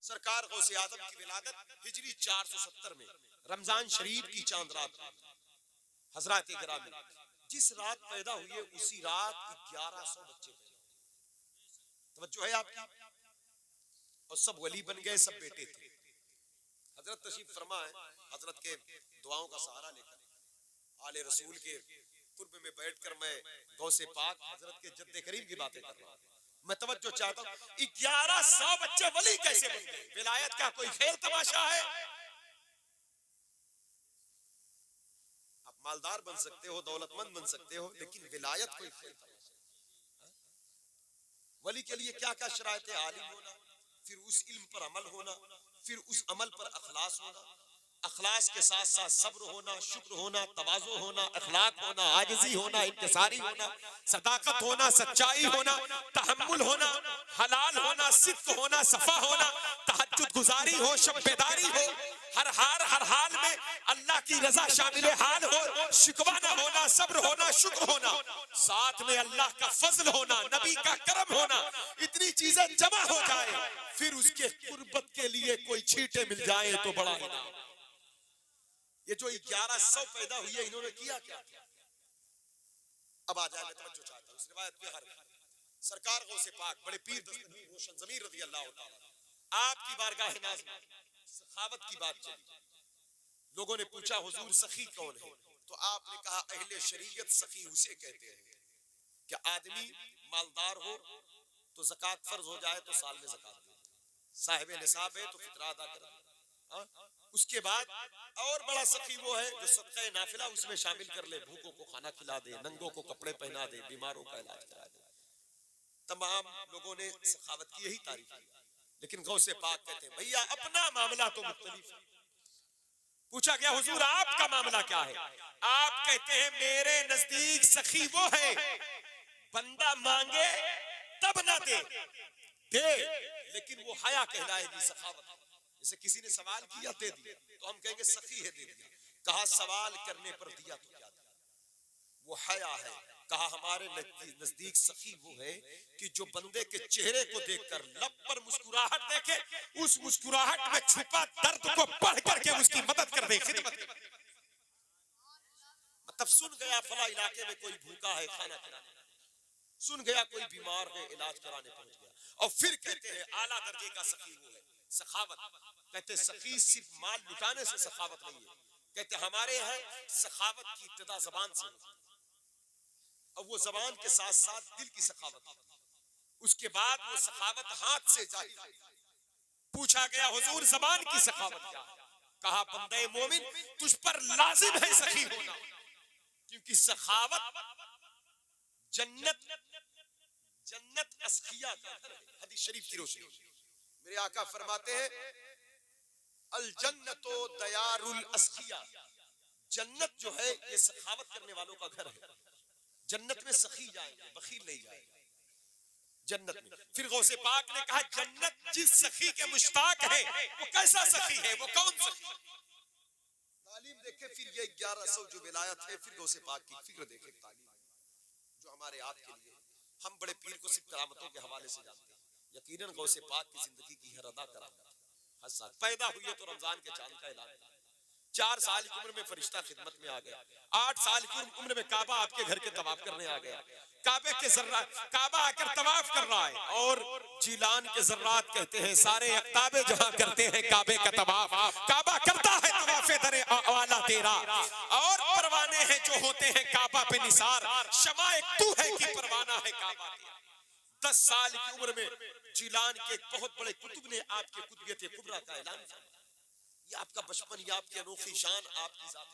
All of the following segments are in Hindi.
सरकार गौसे आदम की विलादत हिजरी 470 में रमजान शरीफ की चांद रात हजरत गिरामी जिस रात पैदा हुए उसी रात 1100 बच्चे पैदा हुए। तवज्जो है आपकी? और सब वली बन गए, सब बेटे थे। हजरत तशरीफ फरमा है, हजरत के दुआओं का सहारा लेकर आले रसूल के कुर्ब में बैठकर मैं गौसे पाक हजरत के जद्दे करीम की बातें कर रहा हूँ। मैं तवज्जो चाहता हूँ, 1100 बच्चे वली कैसे बन गए? विलायत का कोई खेल तमाशा है? आप मालदार बन सकते हो, दौलतमंद बन सकते हो, लेकिन विलायत कोई खेल तमाशा। वली के लिए क्या क्या शरायत है? आलिम होना, फिर उस इल्म पर अमल होना, फिर उस अमल पर अखलास होना, अखलास के साथ साथ सब्र होना, शुक्र होना, तवाज़ु होना, अखलाक होना, आजिज़ी होना, इंकिसारी होना, सदाकत होना, सच्चाई होना, तहम्मुल होना, हलाल होना, सिद्क होना, सफा होना, तहज्जुद गुजारी हो, शब बेदारी हो, हर हाल में अल्लाह की रजा शामिल हाल हो, शिकवा न होना, सब्र होना, शुक्र होना, साथ में अल्लाह का फजल होना, नबी का करम होना, इतनी चीजें जमा हो जाए, फिर उसके कुर्बत के लिए कोई छींटे मिल जाए तो बड़ा इनाम। ये जो 1100 पैदा हुई है, इन्होंने किया क्या? अब आ जाए, मैं तवज्जो चाहता हूं। इस रिवायत में हर सरकार गौसे पाक बड़े पीर दस्तगीर रोशन ज़मीर रज़ी अल्लाह ताला आपकी बारगाह नाज़ में सखावत की बात चली। लोगों ने पूछा हुजूर सखी कौन है? तो आपने कहा अहले शरीयत सखी उसे कहते हैं कि आदमी मालदार हो तो ज़कात फर्ज हो जाए तो साल में ज़कात दे, साहिब निसाब है तो फितरा अदा कर। उसके बाद और बड़ा सखी वो है जो सदका नाफिला उसमें शामिल कर ले, भूखों को खाना खिला दे, नंगों को कपड़े पहना दे, बीमारों का इलाज करा दे। तमाम लोगों ने सखावत की यही तारीफ की, लेकिन गौसे पाक कहते हैं भैया अपना मामला तो मुख्तलिफ है। पूछा गया हुजूर आपका मामला क्या है? आप कहते हैं मेरे नजदीक सखी वो है बंदा मांगे तब ना दे, लेकिन वो हया कहलाएगी, सखावत। जैसे किसी ने सवाल किया दे दिया तो हम कहेंगे सखी है दे दिया। कहा सवाल करने पर दिया तो क्या दिया? वो हया है। कहा हमारे नजदीक सखी वो है कि जो बंदे के चेहरे को देखकर लब पर मुस्कुराहट देखे, उस मुस्कुराहट में छुपा दर्द को पढ़ करके उसकी मदद कर दे, खिदमत कर दे। मतलब सुन गया फला इलाके में कोई भूखा है, खाना खिलाने, सुन गया कोई बीमार है, इलाज कराने पहुंच गया, और फिर कहते हैं आला दर्जे का सखी वो है, सखावत। कहते सखी सिर्फ माल लुटाने से सखावत नहीं है, कहते हमारे यहाँ सखावत की इब्तिदा जबान से होती है, और वो जबान के साथ साथ दिल की सखावत है, उसके बाद वो सखावत हाथ से जारी। पूछा गया हुजूर जबान की सखावत क्या है? कहा बंदे मोमिन तुझ पर लाजिम है सखी होना, क्योंकि सखावत जन्नत अस्खिया का घर है। हदीस शरीफ की रोशनी मेरे आका फरमाते हैं अल जन्नतो दयारुल अस्खिया, जन्नत जो है ये सखावत करने वालों का घर है। जन्नत में सखी जाएंगे, बखील नहीं जाएंगे जन्नत में। फिर गौसे पाक ने कहा जन्नत जिस सखी के मुश्ताक है वो कैसा सखी है, वो कौन सखी? तालीम देखे फिर ये 1100 जो विलायत है, फिर गौसे पाक की फिक्र देखे, तालीम जो हमारे आपके लिए। हम बड़े पीर को सिर्फ करामतों के हवाले से जानते हैं, यकीनन गौसे पाक की जिंदगी की हर अदा करामत। हर साल पैदा हुए तो रमजान के चांद का ऐलान, 4 साल की उम्र में फरिश्ता खिदमत में आ गया, 8 साल की उम्र में काबा आपके घर के तवाफ करने आ गया, काबे के जर्रात काबा आकर तवाफ कर रहा है, और जिलान के जर्रात कहते हैं सारे अक्ताबे जहां करते हैं काबे का तवाफ, काबा करता है तवाफे दरे वाला तेरा, और परवाने हैं जो होते हैं काबा पे निसार, शमा एक तू है कि परवाना है काबा तेरा। 10 साल की उम्र में जिलान के एक बहुत बड़े कुतुब ने आपके कुतुबियत कुबरा का ऐलान किया। ये आपका बचपन, ये आपकी अनोखी शान, आपकी जात।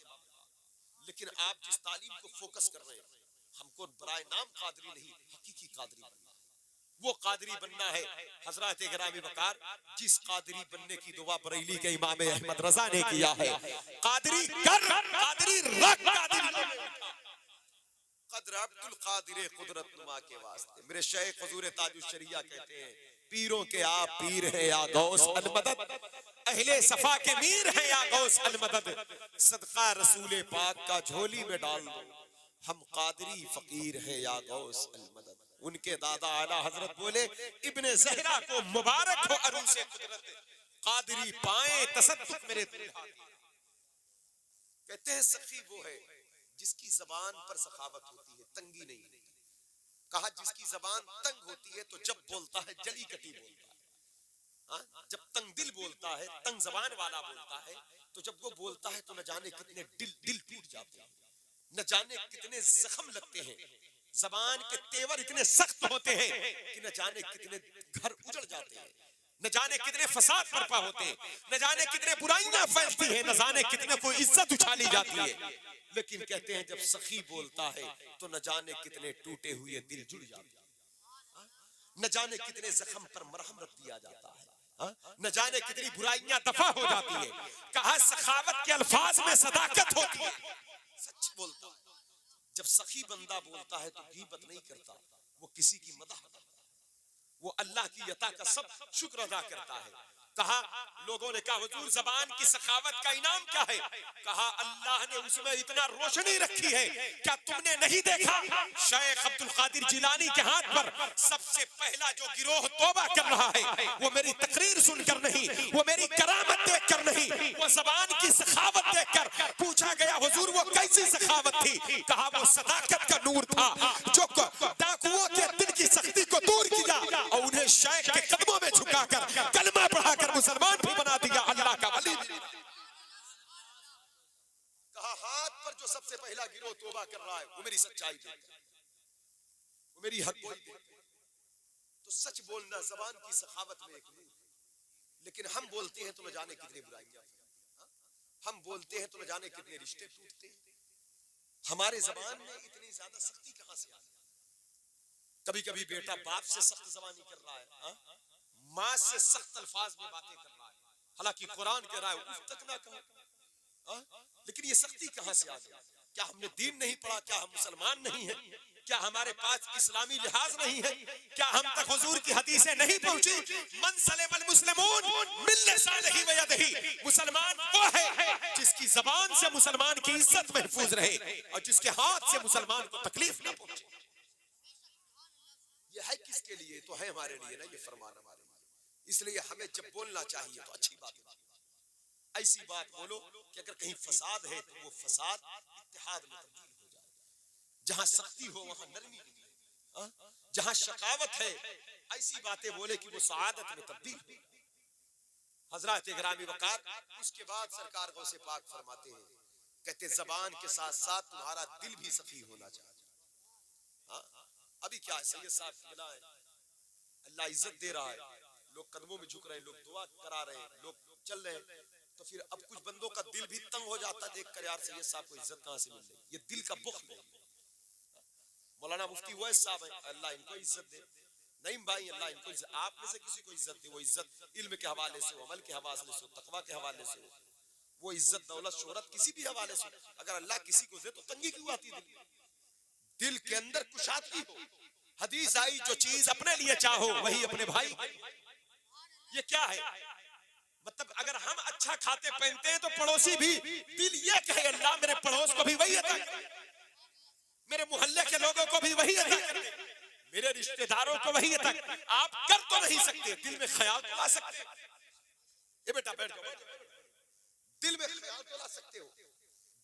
लेकिन आप जिस तालीम को फोकस कर रहे हैं, हमको बराए नाम कादरी नहीं, हकीकी कादरी बनना है। वो कादरी बनना है हजरत गिरामी वकार जिस कादरी बनने की दुआ बरेली के इमाम अहमद रजा ने किया है। कादरी कर, कादरी रख, कादरी कदर अब्दुल कादिर कुदरत नुमा के वास्ते। मेरे शेख हुजूर ताजुश शरिया कहते हैं पीरों के आप पीर है या गौस अलमदद, अहले सफा के मीर है या गौस अलमदद, सदका रसूल पाक का झोली में डाल दो, हम कादरी फकीर है या गौस अलमदद। उनके दादा आला हजरत बोले इब्ने ज़हरा को मुबारक हो अरूसे कुदरत, कादरी पाए तसद्दुक मेरे कहते हैं सखी वो है जिसकी जबान पर सखावत होती है, तंगी नहीं होती। कहा जिसकी जबान तंग होती है तो जब बोलता है जली कटी बोलता है। जब तंग दिल बोलता है, तंग जबान वाला बोलता है, तो जब वो बोलता है तो न जाने कितने दिल टूट जाते हैं, न जाने कितने जख्म लगते हैं। जबान के तेवर इतने सख्त होते हैं कि न जाने कितने घर उजड़ जाते हैं, न जाने कितने फसाद बर्पा होते हैं, न जाने कितने बुराइयां फैलती हैं, न जाने कितने कोई इज्जत उछाली जाती है। लेकिन कहते हैं जब सखी बोलता है तो न जाने कितने टूटे हुए दिल जुड़ जाते हैं, न जाने कितने जख्म पर मरहम रख दिया जाता है, न जाने कितनी बुराइयां दफा हो जाती है। कहा सखावत के अल्फाज में सदाकत होती है, सच बोलता है। जब सखी बंदा बोलता है तो गीबत नहीं करता, वो किसी की मदह करता है, वो अल्लाह की अता का सब शुक्र अदा करता है। कहा लोगों ने कहा हुजूर जबान की सखावत का इनाम क्या है? कहा अल्लाह ने उसमें इतना रोशनी रखी है, क्या तुमने नहीं देखा शेख अब्दुल कादिर जिलानी के हाथ पर सबसे पहला जो गिरोह तौबा कर रहा है, वो मेरी तकरीर सुनकर नहीं, वो मेरी करामत देखकर नहीं, वो जबान की सखावत देखकर। पूछा गया हुजूर वो कैसी सखावत थी? कहा वो सदाकत का नूर था जो डाकुओं के दिल की सख्ती को दूर किया और उन्हें शेख के कदमों में झुकाकर कलमा पढ़ाकर मुसलमान भी बना दिया, अल्लाह का वली। कहा हाथ पर जो सबसे पहला गिरोह तौबा कर रहा है वो मेरी सच्चाई देखकर, वो मेरी हक बोल देखकर। तो सच बोलना जबान की सखावत में एक नूर। लेकिन हम बोलते हैं तो न जाने कितनी बुराइयां, हम बोलते हैं तो न जाने कितने रिश्ते टूटते हैं। हमारे जबान में इतनी ज्यादा सख्ती कहां से आ गई? कभी कभी बेटा बाप से सख्त जबानी कर रहा है, माँ से सख्त अल्फाज में बातें कर रहा है, हालांकि कुरान कह रहा है उस तक ना कहो। लेकिन ये सख्ती कहां से आ गई? क्या हमने दीन नहीं पढ़ा? क्या हम मुसलमान नहीं हैं? क्या हमारे पास इस्लामी लिहाज नहीं है? क्या हम तक हुजूर की हदीसें नहीं पहुंची? मन सलेमल मुस्लिमून मिन लिसानिही व यदिही, मुसलमान वो है जिसकी जबान से मुसलमान की इज्जत महफूज रहे और जिसके हाथ से मुसलमान को तकलीफ ना पहुंचे। ये है किसके लिए? तो है हमारे लिए ना, ये फरमान हमारे लिए। इसलिए हमें जब बोलना चाहिए तो अच्छी बात है, ऐसी बात बोलो कि अगर कहीं फसाद है तो वो फसाद इत्तेहाद में तब्दील हो जाए। जहां सख्ती हो वहां नरमी निकले, जहां शकावत है ऐसी बातें बोले कि वो सआदत में तब्दील हो। हजरत ग्रामी वकार उसके बाद सरकार गौसे पाक फरमाते हैं, कहते जबान के साथ साथ तुम्हारा दिल भी सखी होना चाहिए। अभी क्या है, सैयद साहब की बिना है, अल्लाह इज्जत दे रहा है, लोग कदमों में झुक रहे हैं, लोग दुआ करा रहे हैं, लोग चल रहे हैं, तो फिर अब कुछ बंदों का दिल भी तंग हो जाता है देखकर, यार सैयद साहब को इज्जत कहां से मिल रही? ये दिल का बुख्ल है। मौलाना मुफ्ती वैस साहब है, अल्लाह इनको इज्जत दे। नहीं भाई अल्लाह इनको इज्जत, आप में से किसी को इज्जत दे, वो इज्जत इल्म के हवाले से हो, अमल के हवाले से हो, तकवा के हवाले से हो, वो इज्जत दौलत शोहरत किसी भी हवाले से। अगर अल्लाह किसी को दे तो तंगी क्यों आती है? दिल के अंदर कुशादगी हो। हदीस आई जो चीज अपने लिए चाहो वही अपने भाई। ये क्या है? मतलब अगर हम अच्छा खाते पहनते हैं तो पड़ोसी भी दिल ये कहे अल्लाह मेरे पड़ोस को भी वही अता करे, मेरे मोहल्ले के लोगों को भी वही अता करे, मेरे रिश्तेदारों को वही अता करे। आप कर तो नहीं सकते, दिल में ख्याल तो ला सकते। ये बेटा बैठ जाओ, दिल में ख्याल तो ला सकते हो,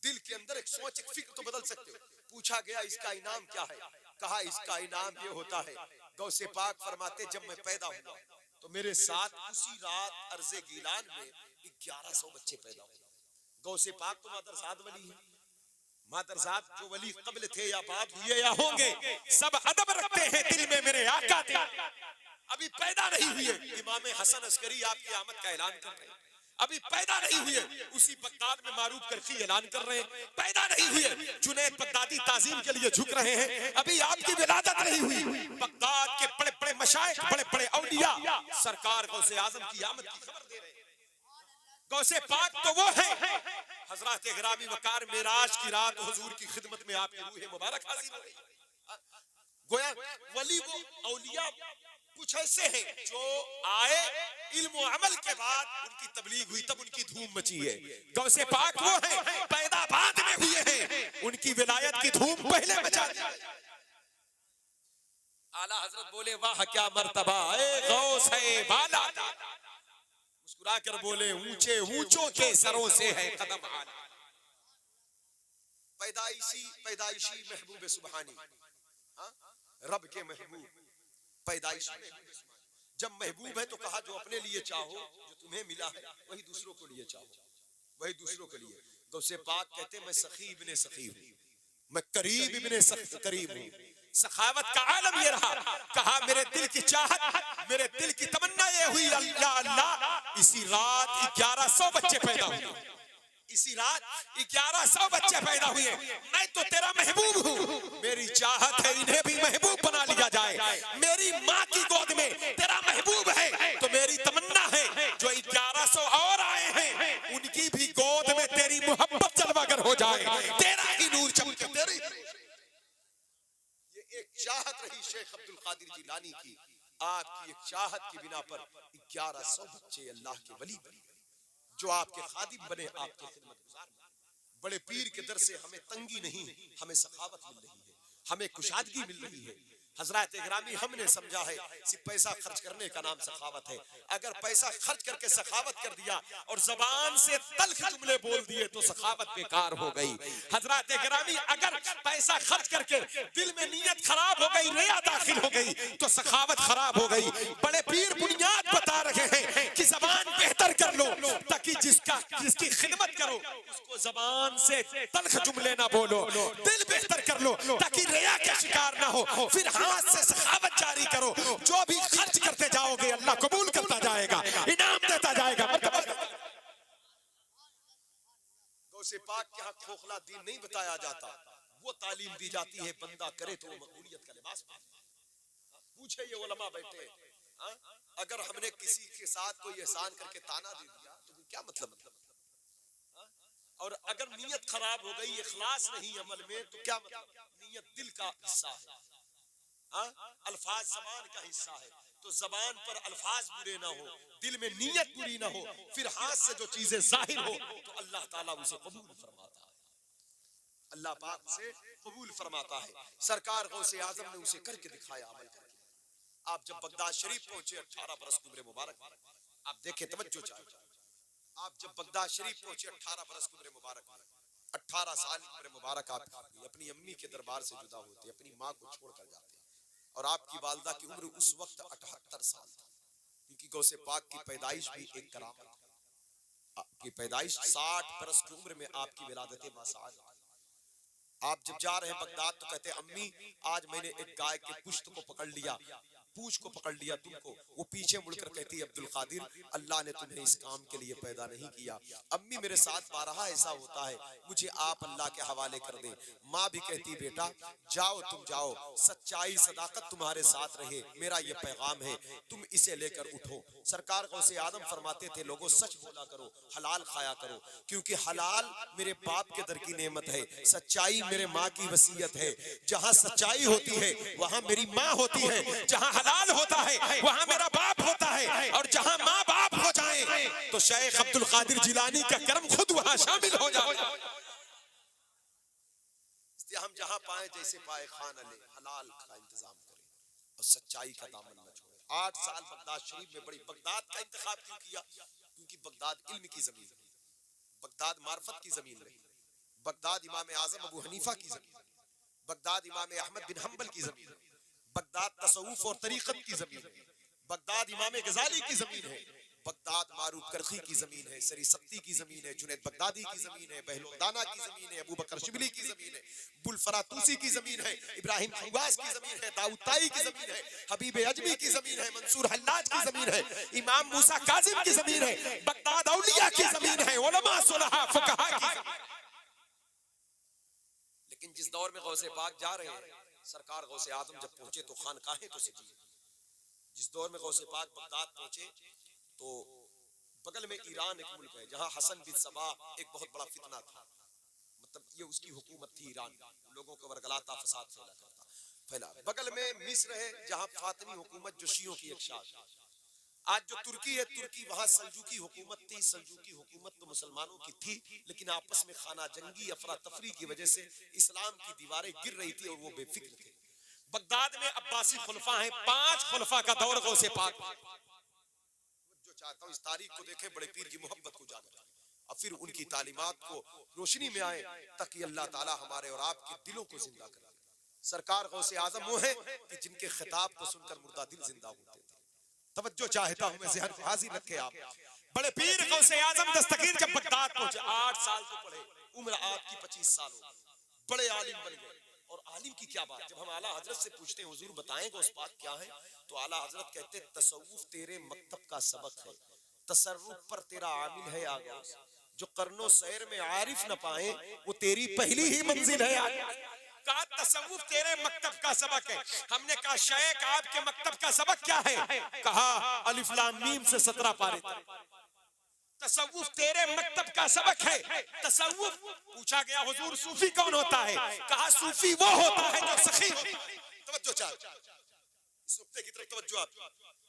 दिल के अंदर एक सोच एक फिक्र तो बदल सकते हो। पूछा गया इसका इनाम क्या है? कहा इसका इनाम ये होता है, गौसे पाक फरमाते जब मैं पैदा हुआ तो मेरे साथ उसी रात अर्ज़े गीलान में 1100 बच्चे पैदा हुए। गौसे पाक तो मादरजाद वली है, मादरजाद जो वली कब्ल थे या बाद हुए या होंगे, सब अदब रखते हैं दिल में मेरे आका थे। अभी पैदा नहीं हुए, इमाम हसन अस्करी आपकी आमद का ऐलान कर रहे हैं। अभी पैदा नहीं हुए, उसी बगदाद में मारूफ करकी ऐलान कर रहे हैं। पैदा नहीं हुए, जुनैद बगदादी ताजीम के लिए झुक रहे हैं। अभी आपकी विलादत नहीं हुई, बगदाद के बड़े बड़े मशाइख, बड़े बड़े औलिया सरकार गौसे आजम की आमद की खबर दे रहे हैं। गौसे पाक तो वो है, हजरत ग्रामी वकार मेराज की रात हुजूर की खिदमत में आपकी रूह मुबारक हाजिर हो गई। गोया वली वो औलिया कुछ ऐसे हैं जो आए इल्म और अमल के बाद उनकी तबलीग हुई, तब उनकी धूम मची है। गौसे पाक वो हैं पैदा बाद में हुए हैं, उनकी विलायत की धूम पहले मचा दी। आला हजरत बोले वाह क्या मर्तबा ए गौस है बाला। मुस्कुरा कर बोले ऊंचे ऊंचों के सरों से है कदम आला। पैदाइशी महबूब सुबहानी, रब के महबूब, पैदाइशी महबूब। जब महबूब है तो कहा जो अपने लिए चाहो, जो तुम्हें मिला है वही दूसरों को लिए चाहो, वही दूसरों के लिए। गौसे पाक कहते मैं सखी इब्ने सखी हूं, मैं करीब इब्ने करीब हूं। सखावत का आलम ये रहा, कहा मेरे दिल की चाहत, मेरे दिल की तमन्ना ये हुई या अल्लाह इसी रात 1100 बच्चे पैदा हुए, इसी रात 1100 बच्चे पैदा हुए। मैं तो तेरा महबूब हूँ, मेरी चाहत है इन्हें भी महबूब बना लिया जाए। मेरी माँ की गोद में तेरा महबूब है, तो मेरी तमन्ना है जो 1100 और आए हैं उनकी भी गोद में तेरी मोहब्बत जलवागर हो जाए, तेरा ही नूर चमके। तेरी ये एक चाहत रही शेख अब्दुल कादिर जिलानी की। आपकी एक चाहत की बिना पर 1100 बच्चे अल्लाह के वली बने, जो आपके खादिम बने, आपके खिदमतगुजार बने। बड़े पीर के दर से हमें तंगी नहीं, हमें सखावत मिल रही है, हमें कुशादगी मिल रही है। हजरत इकरामी हमने समझा है कि पैसा खर्च करने का नाम सखावत है। अगर पैसा खर्च करके सखावत कर दिया और जबान से तल्ख जुमले बोल दिए तो सखावत बेकार हो गई। हजरत इकरामी अगर पैसा खर्च करके दिल में नीयत खराब हो गई, रिया दाखिल हो गई तो सखावत खराब हो गई। बड़े पीर बुनियाद बता रहे हैं कि जबान बेहतर कर लो ताकि जिसकी खिदमत करो उसको जबान से तल्ख जुमले ना बोलो। दिल बेहतर कर लो ताकि रिया का शिकार ना हो। फिर हाथ से सखावत जारी करो, जो भी खर्च करते जाओगे अल्लाह कबूल करता जाएगा, इनाम देता जाएगा। गौसे पाक के यहाँ खोखला दीन नहीं बताया जाता, वो तालीम दी जाती है बंदा करे तो वो मकबूलियत का लिबास पहने। पूछे ये उलमा बैठे, अगर हमने किसी के साथ कोई एहसान करके ताना दे दिया तो क्या मतलब? और अगर नीयत खराब हो गई, इखलास नहीं अमल में, तो क्या मतलब? नीयत दिल का हिस्सा है, अल्फाज जबान का हिस्सा है। तो जबान पर अल्फाज बुरे ना हो, दिल में नीयत बुरी ना हो, फिर हाथ से जो चीजें जाहिर हो तो अल्लाह ताला उसे कबूल फरमाता है, अल्लाह पाक उसे कबूल फरमाता है। सरकार गौसे आजम ने उसे करके दिखाया, अमल करके। आप जब बगदाद शरीफ पहुंचे 18 बरस की उम्र मुबारक, आप देखें तवज्जो चाहिए। आप जब बगदाद शरीफ पहुंचे 18 बरस की उम्र मुबारक, 18 साल की उम्र मुबारक आप अपनी अम्मी के दरबार से जुदा होते, अपनी माँ को छोड़कर जाते, और आपकी वालदा की उम्र उस वक्त 78 साल था, क्योंकि गौसे पाक की पैदाइश भी एक करामत है। आपकी पैदाइश 60 बरस की उम्र में आपकी विलादत मासाद। आप जब जा रहे हैं बगदाद तो कहते अम्मी आज मैंने एक गाय के पुश्त को पकड़ लिया, पूछ को पकड़ लिया तुमको। वो पीछे मुड़कर कहती है अब्दुल कादिर अल्लाह ने तुम्हें इस काम के लिए पैदा नहीं किया। अम्मी मेरे साथ बारहा ऐसा होता है, मुझे आप अल्लाह के हवाले कर दें। माँ भी कहती बेटा जाओ, तुम जाओ, सच्चाई सदाकत तुम्हारे साथ रहे, मेरा ये पैगाम है, तुम इसे लेकर उठो। सरकार गौसे आदम फरमाते थे लोगों सच बोला करो, हलाल खाया करो, क्योंकि हलाल मेरे बाप के दर की नेमत है, सच्चाई मेरे माँ की वसीयत है। जहाँ सच्चाई होती है वहाँ मेरी माँ होती है, जहाँ हलाल होता है वहाँ मेरा बाप होता है, और जहाँ माँ बाप हो जाए तो शेख अब्दुल कादिर जिलानी का करम खुद वहाँ शामिल हो जाए। इसलिए हम जहाँ पाए जैसे पाए खान अले हलाल का इंतजाम करें और सच्चाई का दामन न छोड़े। 8 साल बगदाद शरीफ में बड़ी। बगदाद का इंतखाब क्यों किया? क्योंकि बगदाद इल्म की जमीन है, बगदाद मार्फत की जमीन रही, बगदाद इमाम आजम अबू हनीफा की जमीन, बगदाद इमाम अहमद बिन हम्बल की जमीन, बगदाद तसव्वुफ और तरीक़त की जमीन है, बगदाद इमाम गजाली की जमीन है, बगदाद मारूफ करखी की जमीन है, सरी सख्ती की जमीन है, जुनैद बगदादी की जमीन है, बहलोदाना की जमीन है, अबू बकर शिबली की जमीन है, बुलफरातूसी की जमीन है, इब्राहिम खवास की जमीन है, दाऊद ताई की जमीन है, हबीब अजमी की जमीन है, मंसूर हल्लाज की जमीन है, इमाम मूसा काजिम की जमीन है, बगदाद औलिया की जमीन है, उलमा सुलहा फुकहा की। लेकिन जिस दौर में गौसे पाक जा रहे हैं, सरकार गौसे आदम जब पहुंचे तो खानकाहें तो सजी। जिस दौर में गौसे पाक बगदाद पहुंचे तो बगल में ईरान एक मुल्क है जहां हसन बिन सबा एक बहुत बड़ा फितना था, मतलब ये उसकी हुकूमत थी, ईरान लोगों को वरगलाता फसाद फैला। बगल में मिस्र है जहां फातिमी हुकूमत जो शियों की एक शाख। आज जो तुर्की है, तुर्की वहां सल्जूकी हुकूमत थी। सल्जूकी हुकूमत तो मुसलमानों की थी, लेकिन आपस में खाना जंगी अफरा तफरी की वजह से इस्लाम की दीवारें गिर रही थी और वो बेफिक्र थे। बगदाद में अब्बासी खुलफा हैं, 5 खुलफा का दौर गौसे पाक जो चाहता हूँ इस तारीख को देखें, बड़े पीर की मोहब्बत को उजागर करें और फिर उनकी तालीमात को रोशनी में आए, ताकि अल्लाह ताला हमारे और आपके दिलों को जिंदा करे। सरकार गौसे आजम वो है कि जिनके खिताब को सुनकर मुर्दा दिल जिंदा होते थे। तवज्जो चाहता हूं मैं, ज़हन को हाजिर रखे आप। बड़े पीर गौसे आजम दस्तगीर जब बगदाद पहुंचे, 8 साल तो पढ़े, उम्र आपकी 25 साल हो, बड़े आलिम बन गए। और आलिम की क्या बात, जब हम आला हजरत से पूछते हैं हुजूर बताएं गौस पाक क्या है, तो आला हजरत कहते हैं तसव्वुफ तेरे मकतब का सबक है, तसर्रुफ पर तेरा आमिल है आगाज, जो करनो सैर में आरिफ न पाए वो तेरी पहली ही मंजिल है आगाज। कहा तसव्वुफ तेरे मकतब का सबक है। हमने कहा शेख आपके मकतब का सबक क्या है? कहा अलिफ लाम मीम से 17 पारे। तसव्वुफ तेरे मकतब का सबक है। तसव्वुफ पूछा गया हुजूर सूफी कौन होता है? कहा सूफी वो होता है जो सखी होता है। तवज्जो चाहिए, इस नुक्ते की तरफ तवज्जो आप।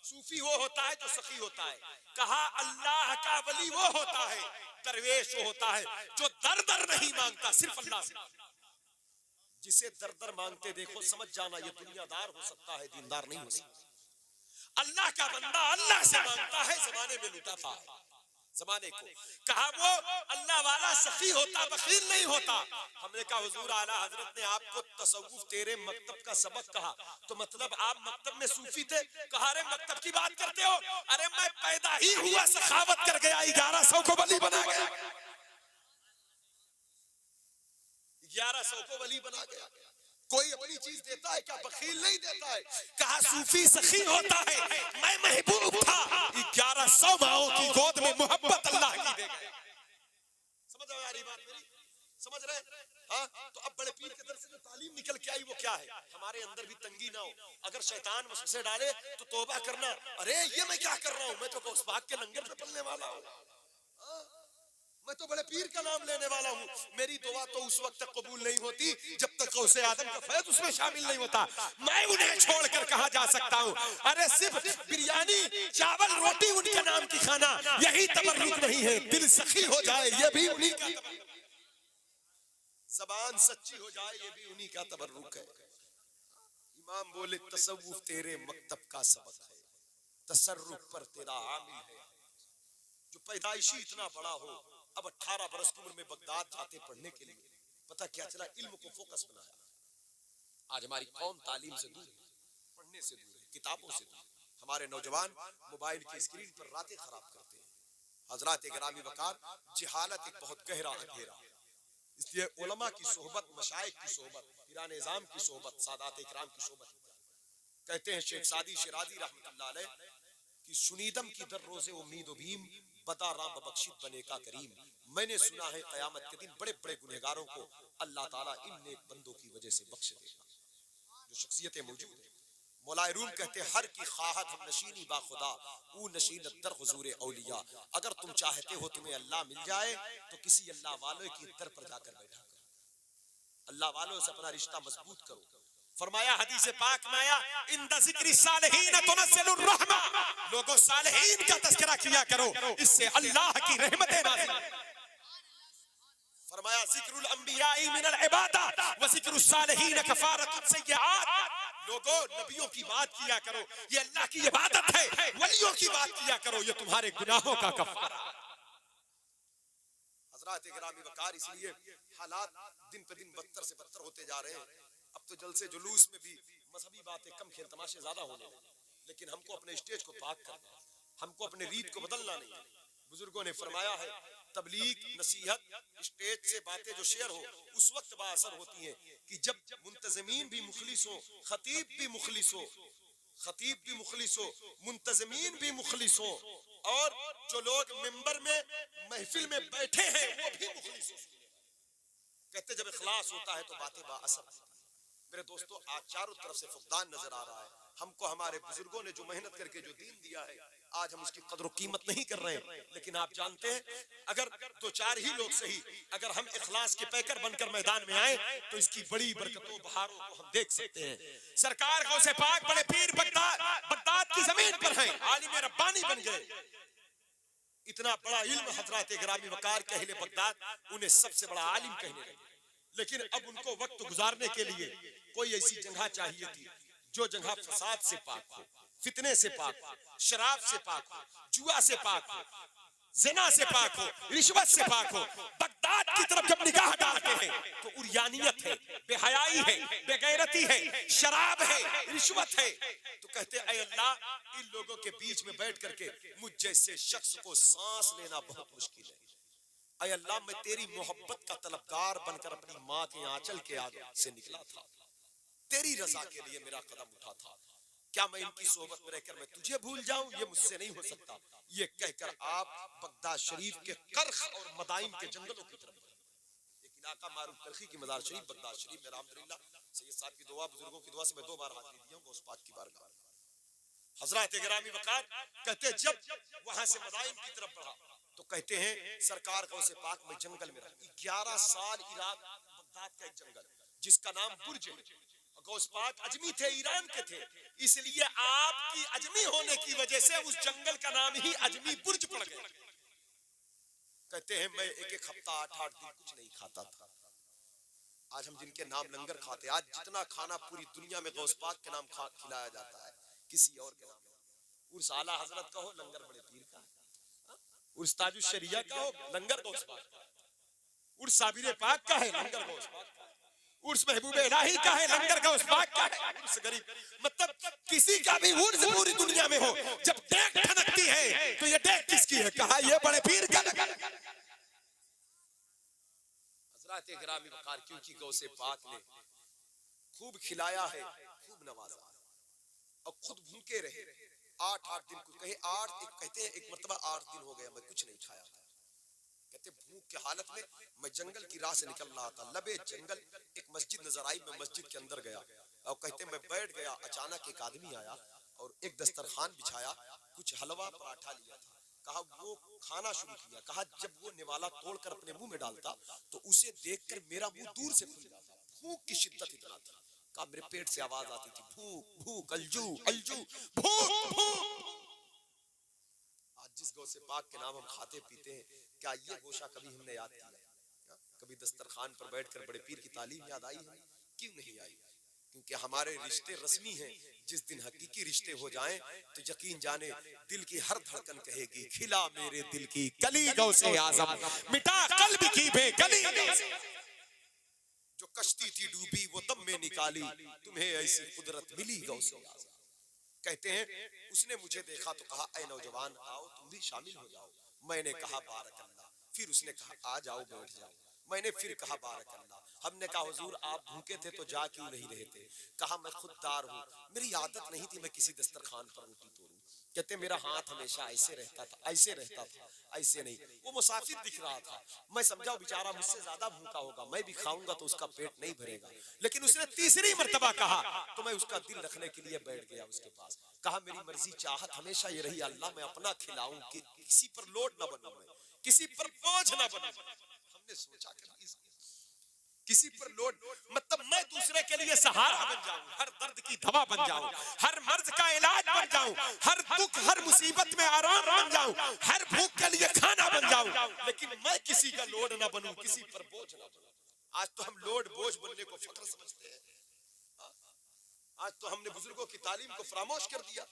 सूफी वो होता है जो सखी होता है। कहा अल्लाह का वली वो होता है, दरवेश वो होता है जो दर दर नहीं मांगता, सिर्फ अल्लाह से। जिसे दर दर मांगते देखो समझ जाना ये दुनियादार हो सकता है, दीनदार नहीं हो सकता। अल्लाह का बंदा अल्लाह से मांगता है, जमाने में लुटाता है जमाने को। कहा वो अल्लाह वाला सखी होता, बखील नहीं होता। हमने कहा हुजूर आला हजरत ने आपको तसव्वुफ तेरे मकतब का सबक कहा, तो मतलब आप मकतब में सूफी थे? कहा अरे मकतब की बात करते हो, अरे मैं पैदा ही हुआ सखावत कर गया, 1100 को वली बना गया, 1100 को वली बना गया। कोई अपनी चीज देता है क्या? बखील नहीं देता है। कहा सूफी सखी होता है, मैं महबूब था, 1100 माओं की गोद में मोहब्बत अल्लाह की दे गए। समझ रहे यार बात मेरी? समझ रहे? हाँ, तो अब बड़े पीर के तरफ से जो तालीम निकल के आई वो क्या है? हमारे अंदर भी तंगी ना हो। अगर शैतान वसवसे डाले तो तौबा करना, अरे ये मैं क्या कर रहा हूँ, मैं तो गौस पाक के लंगर पे पलने वाला हूँ, मैं तो बड़े पीर का नाम लेने वाला हूँ। मेरी दुआ तो उस वक्त तक कबूल नहीं होती जब तक गौसे आदम का फैज़ उसमें शामिल नहीं होता। मैं उन्हें छोड़कर कहाँ जा सकता हूँ? अरे सिर्फ बिरयानी चावल रोटी उनके नाम की खाना यही तबर्रुक नहीं है, दिल सखी हो जाए ये भी उन्हीं का तबर्रुक, ज़बान सच्ची हो जाए ये भी उन्हीं का तबर्रुक है। इमाम बोले तसव्वुफ तेरे मकतब का सबक है, तसर्रुफ पर तेरा आमिल है। जो पैदाइशी इतना बड़ा हो, अब 18 बरस की उम्र में बगदाद जाते पढ़ने के लिए, पता क्या चला? इल्म को फोकस बनाया। आज हमारी कौम तालीम से दूर है, पढ़ने से दूर है, किताबों से दूर। हमारे नौजवान मोबाइल की स्क्रीन पर रातें खराब करते हैं। हजरात गिरामी वकार, जहालत एक बहुत गहरा अंधेरा, इसलिए उलमा की सोहबत, मशाइख की सोहबत, पीरान निज़ाम की सोहबत, सादात इकराम की सोहबत। कहते हैं शेख सादी शिराजी रहमतुल्लाह अलैह कि सुनीदम की दर रोजे उम्मीद बीम बता राम बख्शित बने का करीम। मैंने सुना है कयामत के दिन बड़े बड़े गुनहगारों को अल्लाह ताला इन नेक बंदों की वजह से बख्श देगा, जो शख्सियतें मौजूद हैं। मौलाए रूम कहते हैं हर की ख्वाहत हम नशीनी बा खुदा ऊ नशीनत दर हुजूर औलिया। अगर तुम चाहते हो तुम्हें अल्लाह मिल जाए तो किसी अल्लाह वाले की दर पर जाकर बैठा करो, अल्लाह वालों से अपना रिश्ता मजबूत करो। फरमाया हदीस पाक में आया इंदा ज़िक्रि सालिहीन तुनज़्ज़िलुर रहमा, लोगों सालिहीन का तज़किरा किया करो, इससे अल्लाह की रहमतें नाज़िल। फरमाया ज़िक्रुल अंबियाई मिनल इबादा व ज़िक्रुस सालिहीन कफ़ारतुस सय्यआत। लोगों नबियों की बात किया करो, ये अल्लाह की इबादत है। वलियों की बात किया करो, ये तुम्हारे गुनाहों का कफ़ारा। हज़रात गिरामी वकार, इसलिए हालात दिन पे दिन बदतर से बदतर होते जा रहे हैं। अब तो जलसे जुलूस में भी मजहबी बातें कम, खेल तमाशे ज्यादा होने लगे। लेकिन हमको अपने स्टेज को पाक करना है, हमको अपने रीत को बदलना नहीं है। बुजुर्गों ने फरमाया है तबलीग नसीहत स्टेज से बातें जो शेयर हो उस वक्त बाअसर होती हैं कि जब मुंतज़मीन भी मुखलिस हो, खतीब भी मुखलिस हो, खतीब भी मुखलिस हो, मुंतज़मीन भी मुखलिस हो, और जो लोग मिंबर में महफिल में बैठे हैं वो भी मुखलिस हो। कहते जब इखलास होता है तो बातें बाअसर। मेरे दोस्तों, आज चारों तरफ से फुकदान नजर आ रहा है। हमको हमारे बुजुर्गों ने जो मेहनत करके जो दीन दिया है, आज हम उसकी कदर कीमत नहीं कर रहे हैं। लेकिन आप जानते हैं अगर 2-4 ही लोग सही, अगर हम इखलास के पैकर बनकर मैदान में आए तो इसकी बड़ी बरकतों बहारों को हम देख सकते हैं। सरकार गौसे पाक बड़े पीर बगदाद की जमीन पर हैं, आलिम रब्बानी बन गए। इतना बड़ा इल्म हजरात गिरामी वकार के अहले बगदाद उन्हें सबसे बड़ा आलिम कहने लगे। लेकिन अब उनको वक्त गुजारने के लिए कोई ऐसी जगह चाहिए थी जो जगह फसाद से पाक हो, फितने से पाक हो, शराब से पाक हो, जुआ से पाक हो, ज़िना से पाक हो, रिश्वत से पाक हो। बगदाद की तरफ जब निगाह डालते हैं तो उरियानियत है, बेहयाई है, बेगैरती है, शराब है, रिश्वत है। तो कहते हैं ऐ अल्लाह, इन लोगों के बीच में बैठ करके मुझ जैसे शख्स को सांस लेना बहुत मुश्किल है। ऐ अल्लाह, मैं तेरी मोहब्बत का तलबगार बनकर अपनी माँ के आंचल के आगे से निकला था, तेरी रजा के लिए मेरा कदम उठा था। क्या मैं इनकी सोहबत में रहकर मैं तुझे भूल जाऊं? ये मुझसे नहीं हो सकता। ये कहकर आप बगदाद शरीफ के कर्ख और मदाइन के जंगलों की तरफ बढ़े। एक इलाका मारूफ करखी की मजार शरीफ बगदाद शरीफ में अल्हम्दुलिल्लाह सैयद साहब की दुआ, बुजुर्गों की दुआ से मैं 2 बार हाजिरी दिया हूं गौस पाक की बारगाह। हजरत गिरामी वकार कहते जब वहां से मदाइन की तरफ बढ़ा तो कहते हैं सरकार गौसे पाक में जंगल में रहा 11 साल। इराक बगदाद का एक जंगल जिसका नाम बुर्ज है। गौस पाक अजमी थे, ईरान के थे, इसलिए आपकी अजमी होने की वजह से उस जंगल का नाम ही अजमी बुर्ज पड़ गया। कहते हैं मैं एक हफ्ता 8-8 दिन कुछ नहीं खाता था। आज हम जिनके नाम लंगर खाते, आज जितना खाना पूरी दुनिया में गौस पाक के नाम खिलाया जाता है किसी और के नाम। उर्स आला हजरत का हो, लंगर बड़े पीर का है। उर्स ताजुश शरिया का हो, लंगर गौस पाक का है। उर्स साबिर पाक का है, लंगर गौस पाक का है। उर्स महबूब इलाही का है, लंगर गौस पाक का है। उर्स गरीब, मतलब किसी का भी उर्स पूरी दुनिया में हो, जब डेक ठनकती है तो ये डेक किसकी है? कहा ये बड़े पीर का लंगर। हजरत गिरामी वकार, क्योंकि गौसे पाक ने खूब खिलाया है, खूब नवाजा और खुद भूखे रहे 8-8 दिन। कुछ कहे 8, एक कहते हैं एक मर्तबा 8 दिन हो गया मैं कुछ नहीं खाया था। कहते भूख के हालत में मैं जंगल की राह से निकल रहा था, लबे जंगल एक मस्जिद नजर आई, मैं मस्जिद के अंदर गया और कहते मैं बैठ गया। अचानक एक आदमी आया और एक दस्तरखान बिछाया, कुछ हलवा पराठा लिया था। कहा वो खाना शुरू किया। कहा जब वो निवाला तोड़कर अपने मुंह में डालता तो उसे देखकर मेरा मुंह दूर से खुल जाता। भूख की शिद्दत इतना थी। कहा मेरे पेट से आवाज आती थी भूख भूख, अलजू अलजू, भूख भूख। आज जिस गौसे पाक के नाम हम खाते पीते हैं, क्या ये गोशा कभी हमने याद किया? कभी दस्तरखान पर बैठकर बड़े पीर की तालीम याद आई है? क्यों नहीं आई? क्योंकि हमारे रिश्ते रस्मी हैं। जिस दिन हकीकी रिश्ते हो जाएं तो यकीन जाने दिल की हर धड़कन कहेगी खिला मेरे दिल की कली गौसे आज़म, मिटा कल्ब की बेकली। जो कश्ती थी डूबी वो दम में निकाली, तुम्हें ऐसी कुदरत मिली गौसे आज़म। कहते हैं उसने मुझे देखा तो कहा ऐ नौजवान आओ तुम भी शामिल हो जाओ। मैंने कहा बारक अल्लाह। फिर उसने कहा आ जाओ बैठ जाओ। मैंने फिर कहा बारक अल्लाह। हमने कहा हुजूर आप भूखे थे तो जा क्यों नहीं रहे थे? कहा मैं खुददार हूँ, मेरी आदत नहीं थी मैं किसी दस्तरखान पर रोटी तोड़ूं। कहते मेरा हाथ हमेशा ऐसे रहता था, ऐसे रहता था, ऐसे नहीं। वो मुसाफिर दिख रहा था, मैं समझा बेचारा मुझसे ज्यादा भूखा होगा, मैं भी खाऊंगा तो उसका पेट नहीं भरेगा। लेकिन उसने तीसरी मर्तबा कहा तो मैं उसका दिल रखने के लिए बैठ गया उसके पास। कहा मेरी मर्जी चाहत हमेशा ये रही अल्लाह मैं अपना खिलाऊं, कि किसी पर लोड ना बनूं, मैं किसी पर बोझ ना बनूं। हमने सोचा किसी पर लोड मतलब मैं दूसरे के लिए सहारा बन जाऊं, हर दर्द की दवा बन जाऊं, हर मर्ज का इलाज बन जाऊं, हर दुख हर मुसीबत में आराम बन जाऊं, हर भूख के लिए खाना बन जाऊं, लेकिन मैं किसी का लोड ना बनूं, किसी पर बोझ ना बनूं। आज तो हम लोड बोझ बनने को फख्र समझते हैं। आज तो हमने बुजुर्गों की तालीम को फरामोश कर दिया।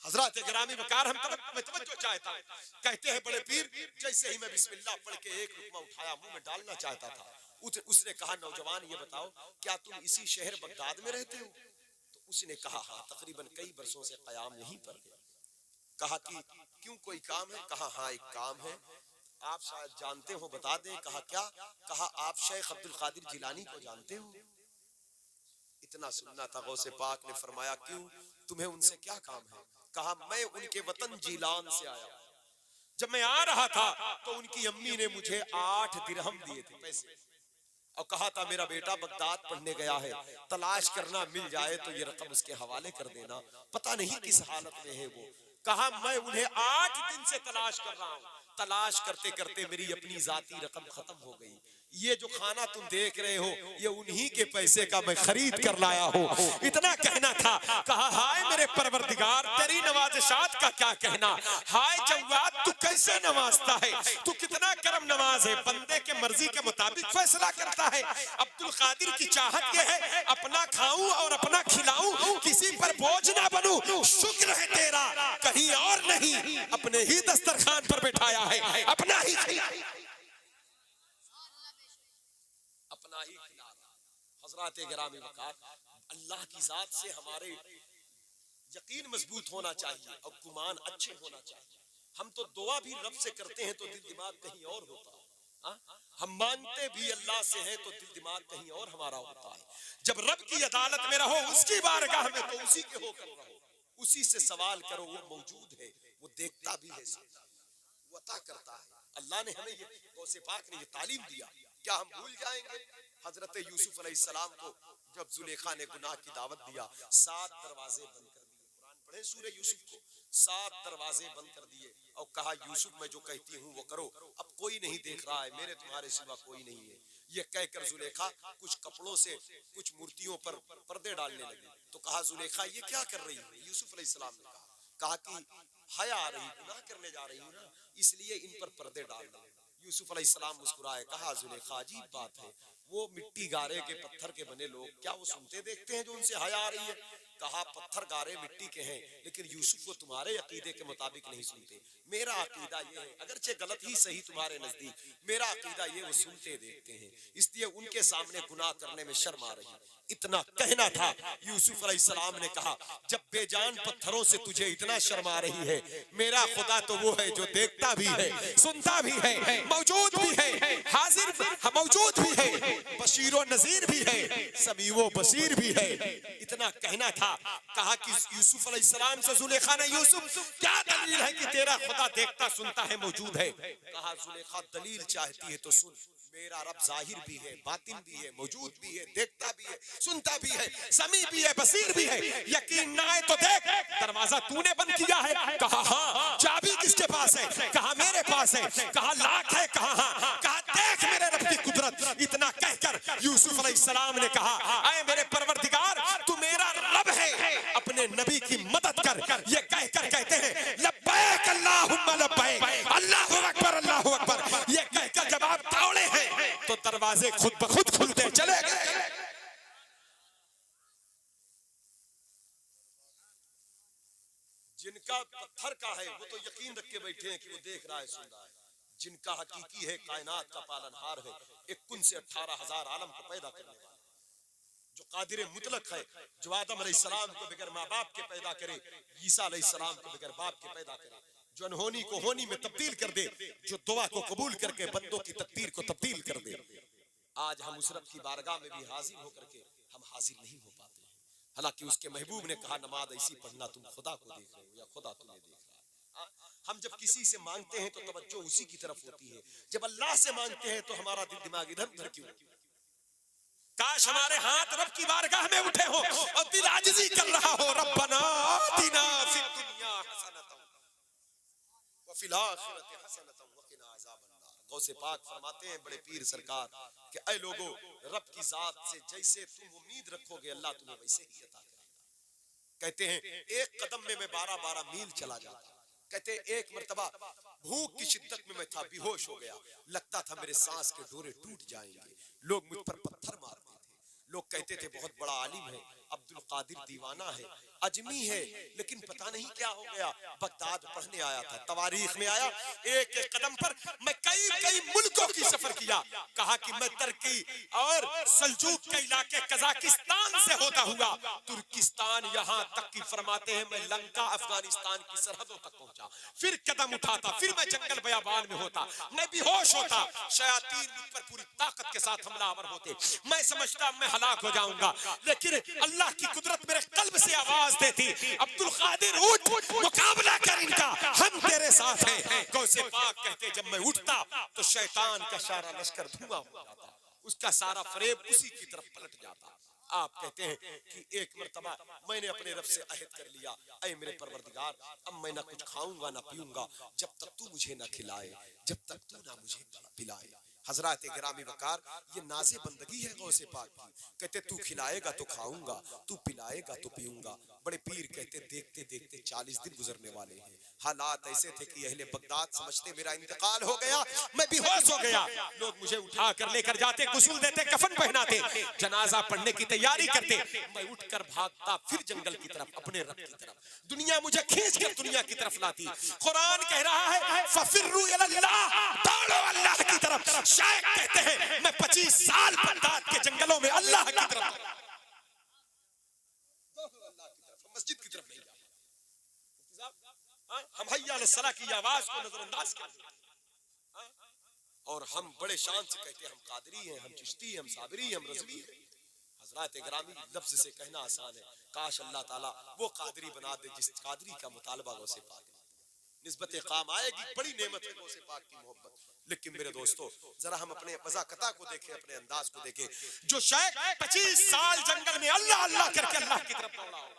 हजरत गिरामी वकार हम तवज्जो चाहता हूं। कहते हैं बड़े पीर जैसे ही मैं बिस्मिल्लाह पढ़ के एक लुकमा उठाया मुंह में डालना चाहता था, उसने कहा नौजवान ये बताओ क्या तुम इसी शहर बगदाद में रहते हो? तो उसने कहा हाँ तकरीबन कई बरसों से कयाम यहीं पर है। कहा कि क्यों कोई काम है? कहा हाँ एक काम है, आप शायद जानते हो बता दें। कहा क्या? कहा आप शेख अब्दुल कादिर जिलानी को जानते हो? इतना सुनना था। गौसे पाक ने फरमाया क्यों, तुम्हें उनसे क्या काम है? कहा मैं उनके वतन जिलान से आया, जब मैं आ रहा था तो उनकी अम्मी ने मुझे 8 दिरहम दिए थे पैसे और कहा था मेरा बेटा बगदाद पढ़ने गया है, तलाश करना मिल जाए तो ये रकम उसके हवाले कर देना, पता नहीं किस हालत में है वो। कहा मैं उन्हें 8 दिन से तलाश कर रहा हूँ, तलाश करते करते मेरी अपनी जाती रकम खत्म हो गई। ये जो खाना तुम देख रहे हो ये उन्हीं के पैसे का मैं खरीद कर लाया हूँ। इतना कहना था। कहा हाय मेरे परवरदिगार तेरी नवाज़िशात का क्या कहना। हाय जव्वाद तू कैसे नवाजता है, तू कितना करम नवाज है, बंदे के मर्जी के मुताबिक फैसला करता है। अब्दुल कादिर की चाहत ये है अपना खाऊं और अपना खिलाऊं, किसी पर बोझ ना बनूं। शुक्र है तेरा कहीं और नहीं, अपने ही दस्तरखान पर बैठाया है, अपना ही अपना ही खिला रहा। हज़रात गिरामी वक़ार, अल्लाह की जात से हमारे यकीन मजबूत होना चाहिए और गुमान अच्छे होना चाहिए। हम तो दुआ भी रब से करते हैं तो दिल दिमाग कहीं और होता है। हम मानते भी अल्लाह से हैं तो दिल दिमाग कहीं और हमारा होता है। जब रब की अदालत में रहो उसकी बारगाह में तो उसी के होकर रहो, उसी से सवाल करो। वो मौजूद है, वो देखता भी है, वो अता करता है। अल्लाह ने हमें ये गौसे पाक ने ये तालीम दिया, क्या हम भूल जाएंगे? हजरत यूसुफ अलैहिस्सलाम को जब जुलेखा ने गुनाह की दावत दिया, 7 दरवाजे बंद कर दिए। कुरान पढ़े सूरह यूसुफ को, 7 दरवाजे बंद कर दिए और कहा यूसुफ मैं जो कहती हूँ वो करो, अब कोई नहीं देख रहा है, मेरे तुम्हारे सिवा कोई नहीं है। ये कहकर जुलेखा कुछ कपड़ों से कुछ मूर्तियों पर पर्दे डालने लगी। तो कहा जुलेखा ये क्या कर रही है? यूसुफ अलैहिस्सलाम ने कहा कि हया आ रही, गुनाह करने जा रही हूँ ना, इसलिए इन पर पर्दे डाल दो। यूसुफ अलैहिस्सलाम मुस्कुराए, कहा जुलेखा अजीब बात है, वो मिट्टी गारे के पत्थर के बने लोग क्या वो सुनते देखते हैं जो उनसे हया आ रही है? कहा पत्थर गारे मिट्टी के हैं लेकिन यूसुफ को तुम्हारे अकीदे के मुताबिक नहीं सुनते। मेरा अकीदा ये है, अगरचे गलत ही सही तुम्हारे नजदीक, मेरा अकीदा ये वो सुनते देखते हैं, इसलिए उनके सामने गुनाह करने में शर्म आ रही। इतना कहना था। यूसुफ अलैहिस्सलाम ने कहा जब बेजान पत्थरों से तुझे इतना शर्म आ रही है, मेरा खुदा तो वो है जो देखता भी है, सुनता भी है, मौजूद भी है, हाजिर मौजूद भी है, बशीरो नजीर भी है, समीओ बसीर भी है। इतना कहना था। कहा कि यूसुफ अलैहिस्सलाम से जुलेखा ने, यूसुफ क्या दलील है कि तेरा खुदा देखता सुनता है मौजूद है? कहा जुलेखा दलील चाहती है तो सुन, मेरा रब जाहिर भी है, बातिन भी है, मौजूद भी है, देखता भी है, सुनता भी है, समी भी है, बसीर भी है। यकीन ना आए तो देख, दरवाजा तूने बंद किया है। कहा हाँ। चाबी किसके पास है? कहा मेरे पास है। कहा लाख है? कहा हाँ। कहा देख मेरे रब की कुदरत। इतना कहकर यूसुफ अलैहिस्सलाम ने कहा ऐ मेरे परवरदिगार तू मेरा रब है, अपने नबी की मदद कर। ये कहकर कहते हैं लब्बैक अल्लाहुम्मा लब्बैक, अल्लाहु अकबर, अल्लाहु अकबर। ये कहकर जब आप दौड़े हैं तो दरवाजे खुद ब खुद खुलते चले गए। जिनका पत्थर का है वो तो यकीन रख के बैठे हैं कि वो देख रहा है, सुन रहा है। जिनका हकीकी है कायनात का पालनहार है, 1 से 18,000 आलम को पैदा करने वाला, जो कादिर मुतलक है, जो आदम अलैहिस्सलाम को बगैर माँ बाप के पैदा करे, ईसा अलैहिस्सलाम को बगैर बाप के पैदा करे, जो अनहोनी को होनी में तब्दील कर दे, जो दुआ को कबूल करके बंदों की तकदीर को तब्दील कर दे। आज हम उस रब की बारगाह में भी हाजिर होकर के हम हाजिर नहीं हो पाते हैं। हालांकि उसके महबूब ने कहा नमाज ऐसी पढ़ना तुम खुदा को देख रहे हो या खुदा तुम्हें देख रहा है। हम जब किसी से मांगते हैं तो तवज्जो उसी की तरफ होती है, जब अल्लाह से मांगते हैं तो हमारा दिल दिमाग इधर उधर क्यों? काश हमारे हाथ रब की बारगाह में उठे हो और दिल आजिज़ी कर रहा हो, रब्बना आतिना फिद दुनिया हसनतन व फिल आखिरति हसनतन व क़िना अज़ाबन्नार। गौसे पाक फरमाते हैं बड़े पीर सरकार कि ऐ लोगों, रब की जात से जैसे तुम उम्मीद रखोगे अल्लाह तुम्हें वैसे ही अता करेगा। कहते हैं एक कदम में मैं 12-12 मील चला जाता। कहते एक मर्तबा भूख की शिद्दत में मैं था, बेहोश हो गया, लगता था मेरे सांस के डोरे टूट जाएंगे। लोग मुझ पर पत्थर मारते थे, लोग कहते थे बहुत बड़ा आलिम है, अब्दुल कादिर दीवाना है, अजमी है, लेकिन पता नहीं क्या हो गया। बगदाद पढ़ने आया था, तवारीख में आया एक एक कदम पर मैं कई कई मुल्कों की सफर किया। कहा कि मैं तुर्की और सल्जूक के इलाके कजाकिस्तान से होता हुआ तुर्किस्तान, यहाँ तक की फरमाते हैं मैं लंका अफगानिस्तान की सरहदों तक पहुंचा। फिर कदम उठाता, फिर मैं जंगल बयाबान में होता, मैं बेहोश होता, शयातीन मुझ पर पूरी ताकत के साथ हमलावर होते, मैं समझता मैं हलाक हो जाऊंगा, लेकिन अल्लाह की कुदरत मेरे कल्ब से आवाज देती अब्दुल कादिर उठ, मुकाबला कर इनका, हम तेरे साथ हैं। गौसे पाक कहते जब मैं उठता तो शैतान का सारा लश्कर धुआं हो जाता, उसका सारा फरेब उसी की तरफ पलट जाता। आप कहते हैं कि एक मर्तबा मैंने अपने रब से अहद कर लिया, ऐ मेरे परवरदिगार अब मैं ना कुछ खाऊंगा ना पीऊंगा जब तक तू मुझे ना खिलाए, जब तक तू ना मुझे पिलाए। हजरत गिरामी वकार, ये नाज़े बंदगी है गौसे पाक की। कहते तू खिलाएगा तो खाऊंगा, तू पिलाएगा तो पीऊंगा। बड़े पीर कहते देखते देखते 40 दिन गुजरने वाले हैं। हालात ऐसे थे कि अहले बगदाद समझते मेरा इंतकाल हो गया, मैं बेहोश हो गया। लोग मुझे उठा कर लेकर जाते, गुस्ल देते, कफन पहनाते, जनाजा पढ़ने की तैयारी करते। मैं उठकर भागता फिर जंगल की तरफ, अपने रब की तरफ। दुनिया मुझे खींच कर दुनिया की तरफ लाती। कुरान कह रहा है फफिर्रू इलल्लाह, दौड़ो अल्लाह की तरफ। शायद कहते हैं मैं 25 साल बगदाद के जंगलों में अल्लाह की तरफ, मस्जिद की तरफ नहीं जा। हम हय्या अलस्सलाह की आवाज को नजरअंदाज कर दिया और हम बड़े शान से कहते हैं हम कादरी हैं, हम चिश्ती हैं, हम साबरी हैं, हम रज़वी हैं। हज़रात गिरामी लफ्ज़ से कहना आसान है, काश अल्लाह ताला वो कादरी बना दे जिस कादरी का मुतालबा गौसे पाक निस्बत काम आएगी। बड़ी नेमत है गौसे पाक की मोहब्बत। लेकिन मेरे दोस्तों जरा हम अपने वज़ाकता को देखें, अपने अंदाज को देखें। जो शायद 25 साल जंगल में अल्लाह अल्लाह करके अल्लाह की तरफ दौड़ा हो,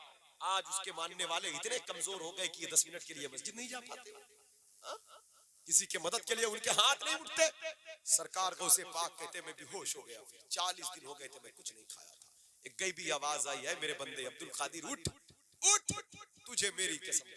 आज उसके मानने वाले इतने कमजोर हो गए कि ये 10 मिनट के लिए मस्जिद नहीं जा पाते। किसी के मदद के लिए उनके हाथ नहीं उठते। सरकार गौसे पाक कहते मैं बेहोश हो गया, 40 दिन हो गए थे, मैं कुछ नहीं खाया था। एक गैबी आवाज आई है, मेरे बंदे अब्दुल कादिर उठ उठ, तुझे मेरी कसम,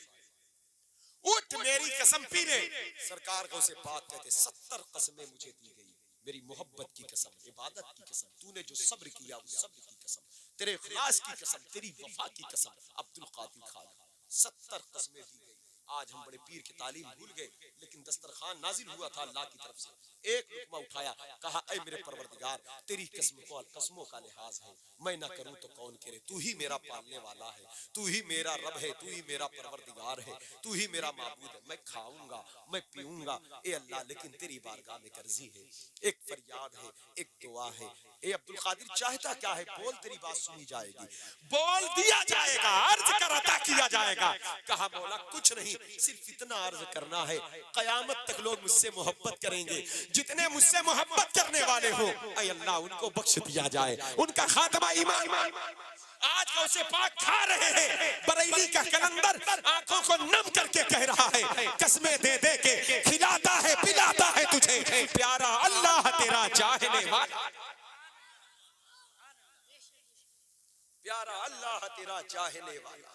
उठ मेरी कसम पी ले। सरकार गौसे पाक कहते 70 कसमें मुझे दी गई, मेरी मोहब्बत की कसम, इबादत की कसम, तूने जो सब्र किया उस सब्र की कसम, तेरे इखलास की कसम, तेरी वफा की कसम, अब्दुल कादिर खान 70 कसमें दी गई। आज हम बड़े पीर की तालीम भूल गए, लेकिन दस्तरखान नाजिल हुआ था अल्लाह की तरफ से। एक लुकमा उठाया, कहा ऐ मेरे परवरदिगार तेरी कसमों का लिहाज है, मैं ना करूं तो कौन करे। तू ही मेरा पालने वाला है, तू ही मेरा रब है, तू ही मेरा परवरदिगार है, तू ही मेरा माबूद है। मैं खाऊंगा, मैं पीऊंगा ए अल्लाह, लेकिन तेरी बारगाह में कर्जी है, एक फरियाद है, एक दुआ है। ए अब्दुल कादिर चाहता क्या है, बोल तेरी बात सुनी जाएगी, बोल दिया जाएगा, अर्ज कर अता किया जाएगा। कहा मौला कुछ नहीं, सिर्फ इतना अर्ज करना है, कयामत तक लोग मुझसे मोहब्बत करेंगे, जितने मुझसे मोहब्बत करने वाले हो ऐ अल्लाह उनको बख्श दिया जाए, उनका खात्मा ईमान। आज गौसे पाक खा रहे हैं, बरेली का कलंदर आंखों को नम करके कह रहा है, कसमें दे दे के खिलाता है पिलाता है तुझे, प्यारा अल्लाह तेरा चाहने वाला, प्यारा अल्लाह तेरा चाहने वाला।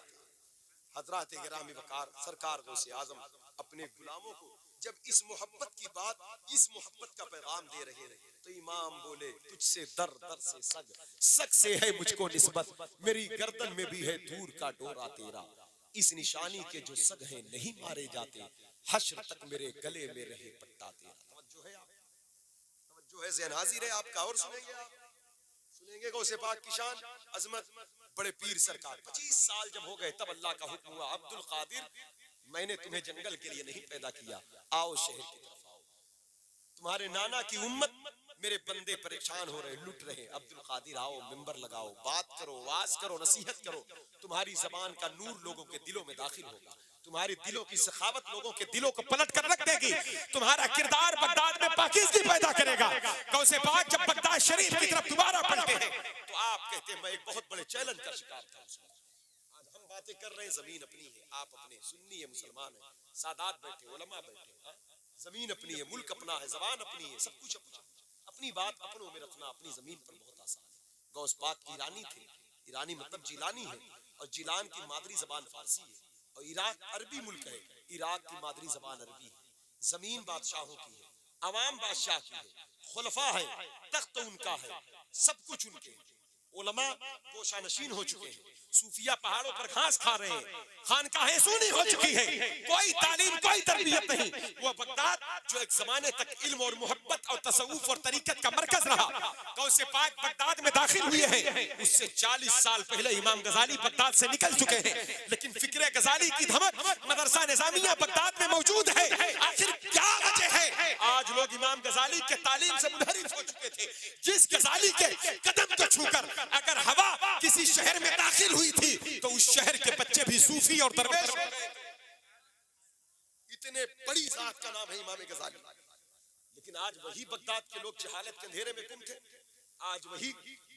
हजरत गिरामी वकार सरकार गौसे आजम अपने गुलामों को जब इस मोहब्बत की बात, इस मोहब्बत का पैगाम दे रहे हैं, तो इमाम बोले तुझसे दर दर से सग से है मुझको निस्बत, मेरी गर्दन में भी है दूर का डोरा तेरा, इस निशानी के जो सग हैं नहीं मारे जाते, हश्र तक मेरे गले में रहे पट्टा तेरा। तवज्जो है, आप तवज्जो है, ज़हन हाजिर है आपका। और सुनेंगे आप, सुनेंगे गौसे पाक की शान अजमत। बड़े पीर सरकार 25 साल जब हो गए तब अल्लाह का हुक्म हुआ, अब्दुल कादिर मैंने तुम्हें जंगल के लिए नहीं पैदा किया, आओ शहर की तरफ आओ, तुम्हारे नाना की उम्मत मेरे बंदे परेशान हो रहे, लुट रहे, अब्दुल कादिर आओ, मिंबर लगाओ, बात करो, वाज करो, नसीहत करो, तुम्हारी जबान का नूर लोगों के दिलों में दाखिल होगा, तुम्हारी दिलों की सखावत लोगों के दिलों को पलट कर रख देगी, तुम्हारा किरदार बगदाद में पाकीज़गी पैदा करेगा। गौसे पाक जब बगदाद शरीफ की तरफ दोबारा पलटे हैं तो आप कहते हैं मैं एक बहुत बड़े चैलेंज का शिकार था उस वक्त। आज हम बातें कर रहे हैं, जमीन अपनी है, आप अपने सुन्नी है, मुसलमान है, सादात बैठे, उलमा बैठे, जमीन अपनी है, मुल्क अपना है, जबान अपनी है, सब कुछ अपना, अपनी बात अपनों में रखना अपनी जमीन पर बहुत आसान है। गौस पाक ईरानी थे, ईरानी मतलब जिलानी है, और जिलान की मादरी जबान फारसी है, और इराक अरबी मुल्क है, इराक की मादरी जबान अरबी है, जमीन बादशाहों की है, अवाम बादशाह की है, खुलफा है, तख्त उनका है, सब कुछ उनके है, उलमा पोशानशीन हो चुके हैं, सूफिया पहाड़ों पर घास खा रहे हैं, खानकाहें सूनी हो चुकी है, कोई तालीम कोई तरबियत नहीं। वो बगदाद जो एक जमाने तक इल्म और मोहब्बत और तसव्वुफ और तरीकत का मरकज रहा, गौसे पाक बगदाद में दाखिल हुए हैं, उससे 40 साल पहले इमाम गजाली बगदाद से निकल चुके हैं, लेकिन फिक्रे गजाली की धमक मदरसा निजामिया बगदाद में मौजूद है। आखिर क्या वजह है? आज लोग इमाम गजाली के तालीम से मुनहरिफ हो चुके थे। जिस गजाली के कदम को छूकर अगर हवा किसी शहर में दाखिल हुई थी तो उस शहर के बच्चे भी सूफी और दरवेश हो गए। इतने बड़ी जात का नाम है इमाम गजाली। लेकिन आज वही बगदाद के लोग जहालत के अंधेरे में गुम थे। आज वही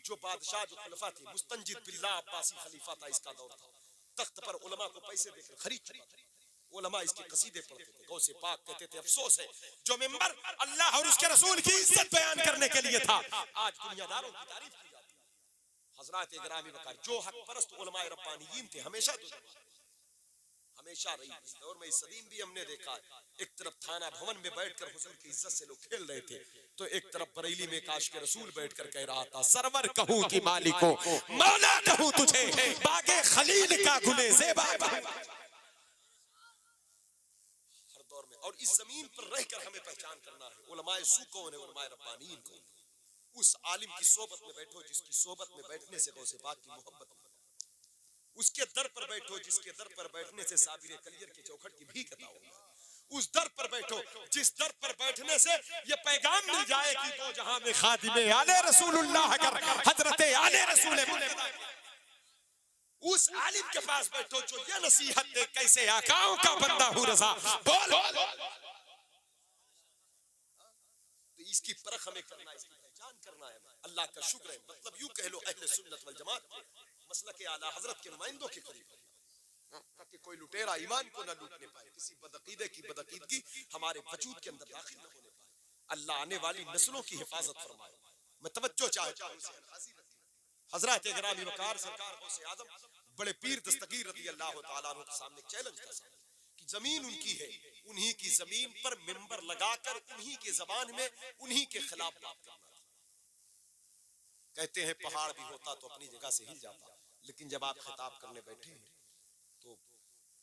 जो बादशाह जो खलीफा थे, मुस्तंजिद बिल्लाह अब्बासी खलीफा था, इसका दौर था, तख्त पर उलमा को पैसे देकर खरीद चुका था। उलमा इसके कसीदे पढ़ते थे। गौसे पाक कहते थे अफसोस है जो मिंबर अल्लाह और उसके रसूल की इज्जत बयान करने के लिए था, आज दुनियादारों की तारीफ की जाती है। हजरात गिरामी वकार जो हक परस्त उलमाए रब्बानियीन थे, हमेशा हमेशा रही। इस दौर में इस सदीम भी हमने देखा है, एक तरफ थाना भवन में बैठकर हुजूर की इज्जत से लोग खेल रहे थे, तो एक तरफ बरेली में काश के रसूल बैठकर कह रहा था सरवर कहूं कि मालिको मौला कहूं तुझे बागे खलील का गुले ज़ेबा। हर दौर में और इस जमीन पर रहकर हमें पहचान करना है उलमाए सू कौन है, उलमाए रब्बानीन कौन। उस आलिम की सोबत में बैठो जिसकी सोबत में बैठने से गौसे पाक की मोहब्बत हो, उसके दर पर बैठो जिसके दर पर बैठने से साबिर कलियर की चौखट की भीख अता होगी, उस दर पर बैठो जिस दर पर बैठने से ये पैगाम मिल जाए कि दो जहां में खादिमे आले रसूलुल्लाह अगर हजरत आले रसूल उस आलिम के पास बैठो जो ये नसीहत दे कैसे आकाओं का बंदा हूं रजा बोल। तो इसकी परख हमें करना है, इसकी पहचान करना है। अल्लाह का शुक्र है, मतलब यूं कह लो अहले सुन्नत वल जमात मसलक आला हजरत के नुमाइंदों के करीब ताकि कोई लुटेरा ईमान को न लूटने पाए, किसी बदअकीदे की बदअकीदगी हमारे वजूद के अंदर दाखिल न होने पाए। अल्लाह आने वाली नस्लों की हिफाजत फरमाए। मैं तवज्जो चाहता हूं हजरत गिरामी वकार सरकार गौसे आजम बड़े पीर दस्तगीर रज़ी अल्लाह तआला अन्हु के सामने चैलेंज था कि जमीन उनकी है, उन्हीं की जमीन पर मिंबर लगाकर उन्हीं के जबान में उन्हीं के खिलाफ बात करना। कहते हैं पहाड़ भी होता तो अपनी जगह से हिल जाता, लेकिन जब आप खिताब करने बैठे हैं तो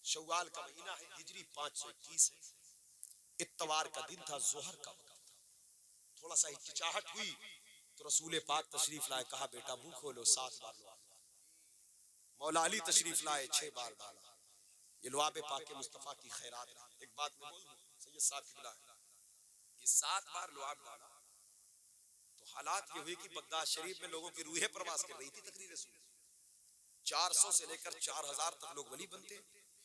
शव्वाल का महीना है, हिजरी 521 है, इत्तवार का दिन था, जोहर का वक्त था। थोड़ा सा हिचकिचाहट हुई तो रसूल पाक तशरीफ लाए, कहा बेटा मुंह खोलो, 7 बार लो। मौला अली तशरीफ लाए, 6 बार डाला। ये लुआब पाक के मुस्तफा की खैरात। एक बात मैं बोल दूं सैयद साहब की बिला, ये 7 बार लुआब डाला तो हालात ये हुई कि बगदाद शरीफ में लोगों की रूहें प्रवास कर रही थी। तकरीर रसूल 400 से लेकर 4000 तक लोग वली बनते,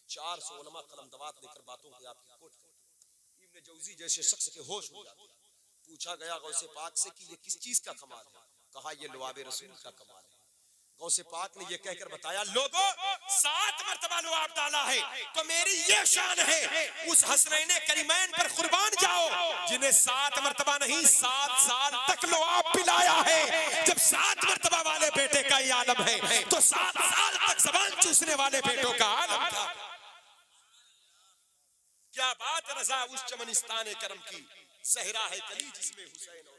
400 उलमा कलम दवात लेकर बातों को आपकी कोट करते। इब्न जौजी जैसे शख्स के होश हो जाते। पूछा गया गौसे पाक से कि ये किस चीज का कमाल है, कहा ये लुआब रसूल का कमाल है। गौसे पाक ने ये कहकर बताया लोगों 7 मरतबा लुआब डाला है तो मेरी ये शान है, उस हसनैन करीमैन पर कुर्बान जाओ जिन्हें 7 मरतबा नहीं 7 साल तक लुआब पिलाया है। जब 7 मरतबा वाले बेटे का ये आलम है तो 7 साल तक ज़बान चूसने वाले बेटों का आलम था। क्या बात रजा उस चमनिस्तान करम की, ज़हरा है कली जिसमें हुसैन और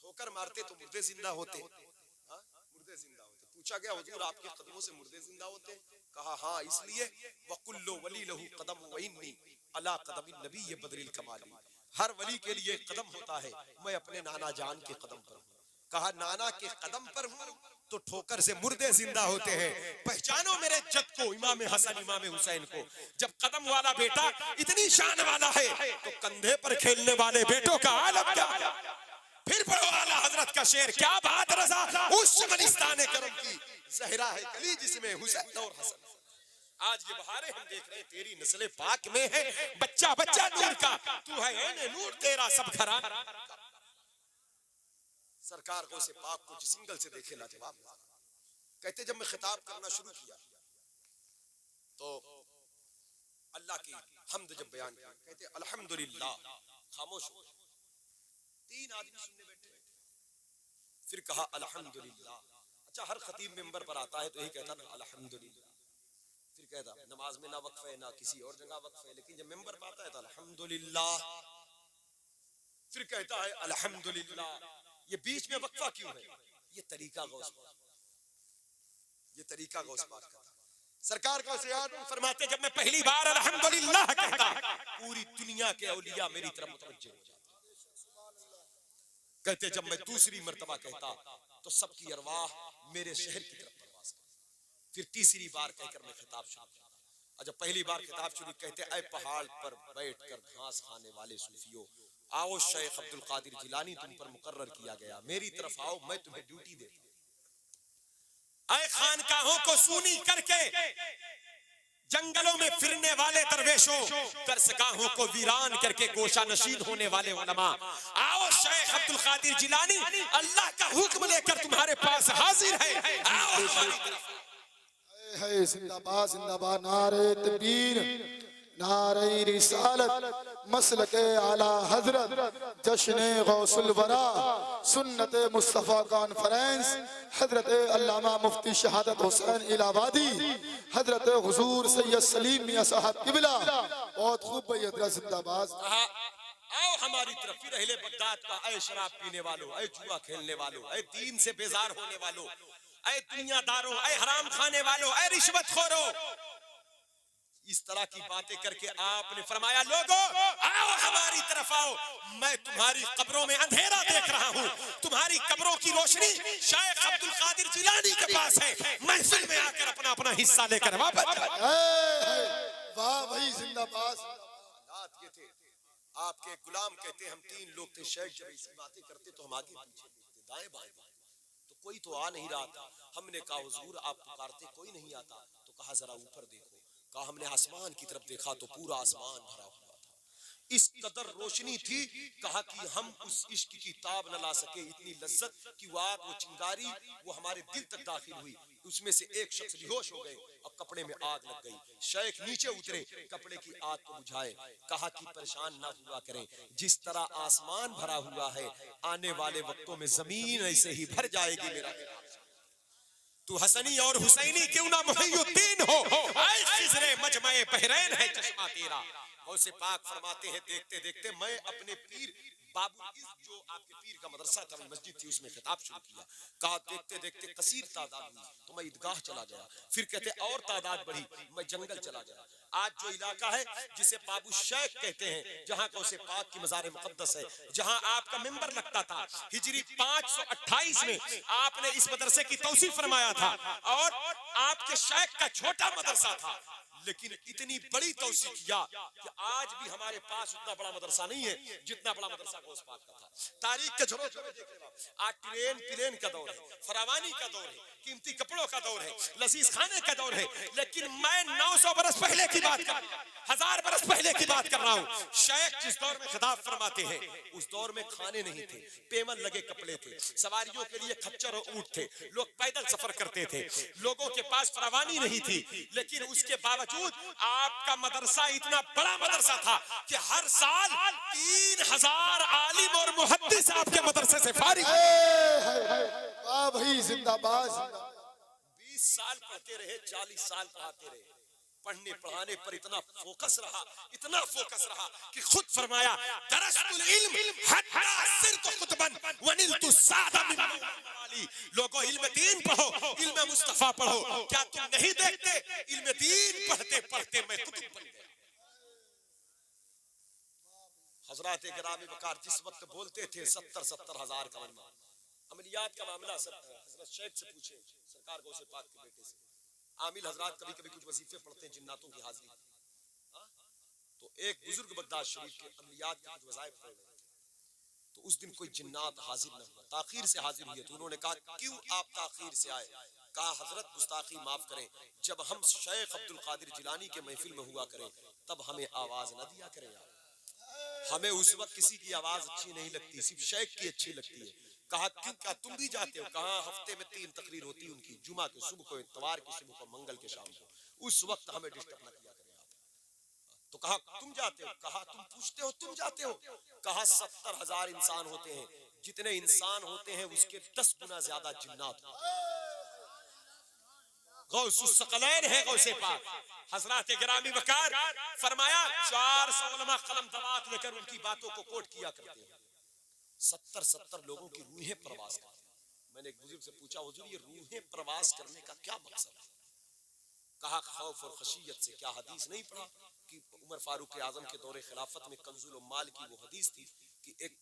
ठोकर मारते तो मुर्दे जिंदा होते, मुर्दे जिंदा होते। पूछा गया हुजूर आपके कदमों से मुर्दे जिंदा होते, कहा हाँ इसलिए वकुल्लो वली लहू कदम व इन्नी अला कदमिन नबी बदरिल कमाली। हर वली के लिए एक कदम होता है, मैं अपने नाना जान के कदम पर हूँ। कहा नाना के कदम पर हूँ तो ठोकर से मुर्दे जिंदा होते हैं। पहचानो मेरे जद को, इमाम हसन इमाम हुसैन को। जब कदम वाला बेटा इतनी शान वाला है तो कंधे पर खेलने वाले बेटों का आलम क्या। फिर पढ़ो आला हजरत का शेर, क्या बात रजा उस चमनिस्तान करम की, ज़हरा है कली जिसमें हुसैन और हसन। आज ये बहारें हम देख रहे हैं तेरी नस्ल पाक में है, बच्चा बच्चा नूर का, तू है ऐने नूर तेरा सब घराना। सरकार को से पाक को जिस एंगल से देखे लाजवाब। कहते जब मैं खिताब करना शुरू किया तो अल्लाह की हम्द जब बयान किया, कहते अल्हम्दुलिल्लाह, खामोश हो। 3 आदमी सुनने बैठे, फिर कहा अल्हम्दुलिल्लाह। अच्छा हर खतीब मिंबर पर आता है तो यही कहता ना अल्हम्दुलिल्लाह, फिर कहता नमाज में ना वक्फ है ना किसी और जगह वक्फ है, लेकिन जब मिंबर पर आता है तो अल्हम्दुलिल्लाह, फिर कहता है अल्हम्दुलिल्लाह। ये बीच में वक्फा क्यों है? ये तरीका गौस पाक, ये तरीका गौस पाक का। सरकार को फरमाते जब मैं पहली बार अल्हम्दुलिल्लाह कहता पूरी दुनिया के औलिया मेरी तरफ मुतवज्जे हो जाते। कहते जब मैं दूसरी मर्तबा कहता तो सबकी अरवाह मेरे शहर की तरफ परवास करती। फिर तीसरी बार कहकर मैं खिताब शुरू करता। जब पहली बार खिताब शुरू कहते ऐ पहाड़ पर बैठकर घास खाने वाले सूफियों, आओ शेख अब्दुल कादिर जिलानी तुम पर मुकर्रर किया गया, मेरी तरफ आओ, मैं तुम्हें ड्यूटी दे। ऐ खानकाहों को सूनी करके जंगलों में फिरने वाले दरवेशों, दरसगाहों को वीरान करके गोशा नशीन होने वाले उलमा, आओ शेख अब्दुल कादिर जिलानी अल्लाह का हुक्म लेकर तुम्हारे पास हाजिर है, आओ हमारी तरफ। है जिंदाबाद जिंदाबाद, नारे तकबीर, नारे रिसालत, मसलके आला हजरत, जश्न गौसुल वरा, सुन्नत मुस्तफ़ा कॉन्फ्रेंस, हजरत अल्लामा मुफ्ती शहादत हुसैन इलाहाबादी, हजरत हुजूर सैयद सलीम मियां साहब किबला। बहुत खूब भाई हजरत जिंदाबाद। आओ हमारी तरफ, फिर अहले बगदाद का, ऐ शराब पीने वालों, ऐ जुआ खेलने वालों, ऐ दीन से बेजार होने वालों, ऐ दुनियादारों, ऐ हराम खाने वालों, ऐ रिश्वतखोरों, इस तरह की बातें करके आपने फरमाया लोगों आओ हमारी तरफ आओ, मैं तुम्हारी कब्रों में अंधेरा देख रहा हूँ, तुम्हारी कब्रों की रोशनी शेख अब्दुल कादिर जिलानी के पास है, महफिल में आकर अपना अपना हिस्सा लेकर वापस। वाह भाई जिंदाबाद। ये थे आपके गुलाम, कहते हम 3 लोग थे, शेख जब ऐसी बातें करते तो हम आगे पीछे देखते, दाएं बाएं, तो कोई तो आ नहीं रहा था। हमने कहा हुजूर आप पुकारते कोई नहीं आता, तो कहा जरा ऊपर देखो। कहा हमने आसमान की तरफ देखा तो पूरा आसमान भरा हुआ था, इस कदर रोशनी थी। कहा कि हम उस इश्क की ताब न ला सके, इतनी लज्जत कि वो आग, वो चिंगारी वो हमारे दिल तक दाखिल हुई। उसमें से एक शख्स बेहोश हो गए और कपड़े में आग लग गई। शेख नीचे उतरे, कपड़े की आग को बुझाए, कहा कि परेशान ना हुआ करें, जिस तरह आसमान भरा हुआ है आने वाले वक्तों में जमीन ऐसे ही भर जाएगी। मेरा तू हसनी और हुसैनी क्यों ना मुहियुद्दीन हो, ऐ खिज़रे मजमे बहरैन है चश्मा तेरा। गौसे पाक फरमाते हैं देखते देखते मैं अपने पीर बाबू जो आपके पीर का मदरसा था, मस्जिद थी, उसमें खिताब शुरू किया। कहा देखते देखते कसीर तादाद हुई तो मैं ईदगाह चला गया, फिर कहते और तादाद बढ़ी, मैं जंगल चला गया। आज जो इलाका है जिसे बाबू शेख कहते हैं, जहाँ गौसे पाक की मज़ार मुक़द्दस है, जहाँ आपका मिंबर लगता था, हिजरी 528 में आपने इस मदरसे की तौसीफ फरमाया था और आपके शेख का छोटा मदरसा था, लेकिन इतनी बड़ी तौसीफ किया कि आज भी हमारे पास उतना बड़ा मदरसा नहीं है जितना बड़ा मदरसा गौस पाक का था। तारीख के झरोखे देख रहे हो, आज ट्रेन का दौर है, फरावानी का दौर है, कीमती कपड़ों का दौर है, लजीज खाने का दौर है, लेकिन मैं 900 बरस पहले की बात कर, 1000 बरस पहले की बात कर रहा हूँ। शेख जिस दौर में खिताब फरमाते हैं, उस दौर में खाने नहीं थे, पेमन लगे कपड़े थे, सवारियों के लिए खच्चर और ऊंट थे, लोग पैदल सफर करते थे, लोगों के पास फरावानी नहीं थी, लेकिन उसके बावजूद आपका मदरसा इतना बड़ा मदरसा था कि हर साल 3000 आलिम और मुहद्दिस आपके मदरसे से फारिग। वाह भाई जिंदाबाद। 20 साल पढ़ते रहे, 40 साल पढ़ाते रहे, पढ़ने पढ़ाने पर इतना फोकस रहा कि खुद फरमाया दरस्तुल इल्म हत्ता सिरतु खुतबन वनिलतु सादा मिन वाली। लोगों इल्म दीन पढ़ो, इल्म मुस्तफा पढ़ो, क्या तुम नहीं देखते इल्म दीन पढ़ते पढ़ते मैं कुतुब बन गया। हजरात गिरामी वकार जिस वक्त बोलते थे 70 हजार का मजमा, अमलियात का मामला हजरत शेख से पूछे, सरकार गौसे पाक के बेटे से। आमिल हजरात कभी कभी कुछ वजीफे पढ़ते हैं जिन्नातों की हाजिरी, तो एक बुजुर्ग बगदाद शरीफ के अमलियात के कुछ वज़ाइफ पढ़ रहे थे, तो उस दिन कोई जिन्नात हाजिर न हुआ, ताखीर से हाजिर हुए, तो उन्होंने कहा क्यों आप ताखीर से आए? कहा हजरत गुस्ताखी माफ करें, जब हम शेख अब्दुल कादिर जिलानी के महफिल में हुआ करें तब हमें आवाज न दिया करें आप, हमें उस वक्त किसी की आवाज अच्छी नहीं लगती, सिर्फ शेख की अच्छी लगती है। कहा क्यों, क्या तुम भी जाते हो? कहा हफ्ते में 3 तकरीर होती उनकी, जुमा के सुबह को, इतवार की सुबह को, मंगल के शाम को, उस वक्त हमें डिस्टर्ब न किया करें आप। तो कहा तुम जाते हो? कहा तुम पूछते हो तुम जाते हो? कहा 70,000 इंसान होते हैं, जितने इंसान होते हैं उसके 10 गुना ज्यादा जिन्नात होते हैं। गौसुस सकलैन है गौसे पाक। हजरत गिरामी वकार फरमाया 400 उलमा कलम दवात लेकर उनकी बातों को कोट किया करते हैं। 70 लोगों की रूहें प्रवास करती हैं। मैंने एक बुजुर्ग से पूछा हुजूर ये रूहें प्रवास करने का क्या मकसद है? कहा खौफ और खशियत से। क्या हदीस नहीं पढ़ा कि उमर फारूक आजम के दौरे खिलाफत में कंजुल माल की वो हदीस थी कि एक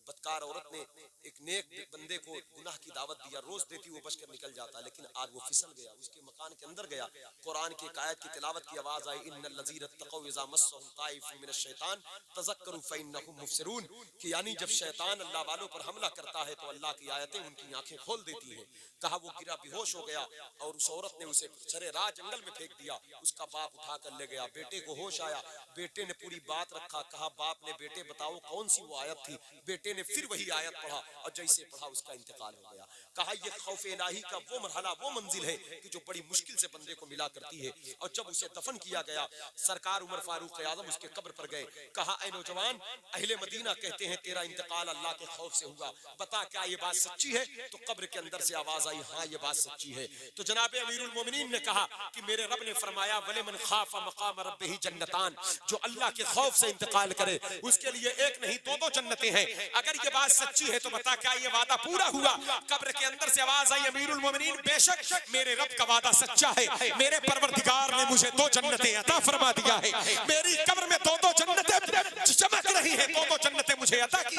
बदकार औरत ने एक नेक बंदे को गुनाह की दावत दिया, रोज देती वो बचकर निकल जाता, लेकिन आज वो फिसल गया, उसके मकान के अंदर गया, कुरान की एक आयत की तिलावत की आवाज आई, इन्नल लज़ीना तक़ौ इज़ा मस्सहुम ताइफुम मिनश शैतान तज़क्करू फ़इन्नहुम मुबसिरून, कि यानी जब शैतान अल्लाह वालों पर हमला करता है तो अल्लाह की आयतें उनकी आंखें खोल देती हैं। कहा वो गिरा, बेहोश हो गया और उस औरत ने उसे सरे राह जंगल में फेंक दिया। उसका बाप उठा कर ले गया, बेटे को होश आया, बेटे ने पूरी बात रखा, कहा बाप ने बेटे बताओ कौन सी वो आयत थी? बेटे ने फिर वही आयत पढ़ा और जैसे पढ़ा उसका इंतकाल हो गया। कहा ये खौफ इलाही का वो मरहला, वो मंजिल है कि जो बड़ी मुश्किल से बंदे को मिला करती है। और जब उसे दफन किया गया, सरकार उमर फारूक आजम उसके कब्र पर गए। कहा ऐ नौजवान, अहले मदीना कहते हैं तेरा इंतकाल अल्लाह के खौफ से हुआ, बता क्या ये बात सच्ची है? तो कब्र के अंदर से आवाज आई, हाँ ये बात सच्ची है। तो जनाब अमीरुल मोमिनीन ने कहा कि मेरे रब ने फरमाया वलिमन खाफा मकाम रब्बिही जन्नतान, जो अल्लाह के खौफ से इंतकाल करे उसके लिए एक नहीं दो दो जन्नतें हैं। अगर ये बात सच्ची है तो बता क्या ये वादा पूरा हुआ? कब्र के अंदर से आवाज आई, अमीरुल मोमिनीन बेशक मेरे रब का वादा सच्चा है, मेरे परवरदिगार ने मुझे 2 जन्नतें अता फरमा दिया है। मेरी कब्र में 2 जन्नतें चमक रही हैं, 2 जन्नतें मुझे अता की।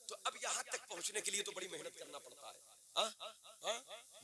तो अब यहाँ तक पहुंचने के लिए तो बड़ी मेहनत करना पड़ता है।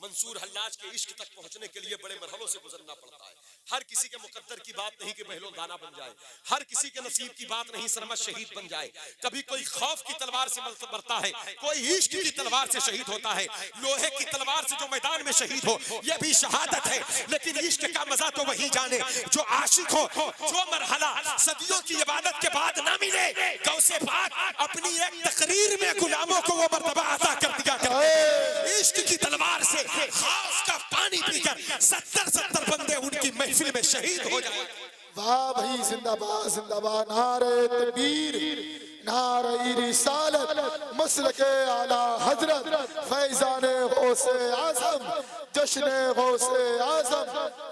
मंसूर हल्लाज के इश्क तक पहुंचने के लिए बड़े मरहलों से गुजरना पड़ता है। हर किसी के मुकद्दर की बात नहीं कि बहलो दाना बन जाए, हर किसी के नसीब की बात नहीं सरमत शहीद बन जाए। कभी कोई खौफ की तलवार से मरता है, कोई इश्क की तलवार से शहीद होता है। लोहे की तलवार से जो मैदान में शहीद हो यह भी शहादत है, लेकिन इश्क का मजा तो वही जाने जो आशिक हो। जो मरहला सदियों की इबादत के बाद ना मिले, गौसे पाक अपनी एक तकरीर में गुलामों को वो मर्तबा अता कर दिया करते। इश्क की तलवार से खौफ का पानी पीकर 70 बंदे उनकी महफिल में शहीद हो जाए। वाह भाई, जिंदाबाद जिंदाबाद, नारे तकबीर, नारे रिसालत, मसलके आला हजरत, फैजाने गौसे आजम, जश्ने गौसे आजम।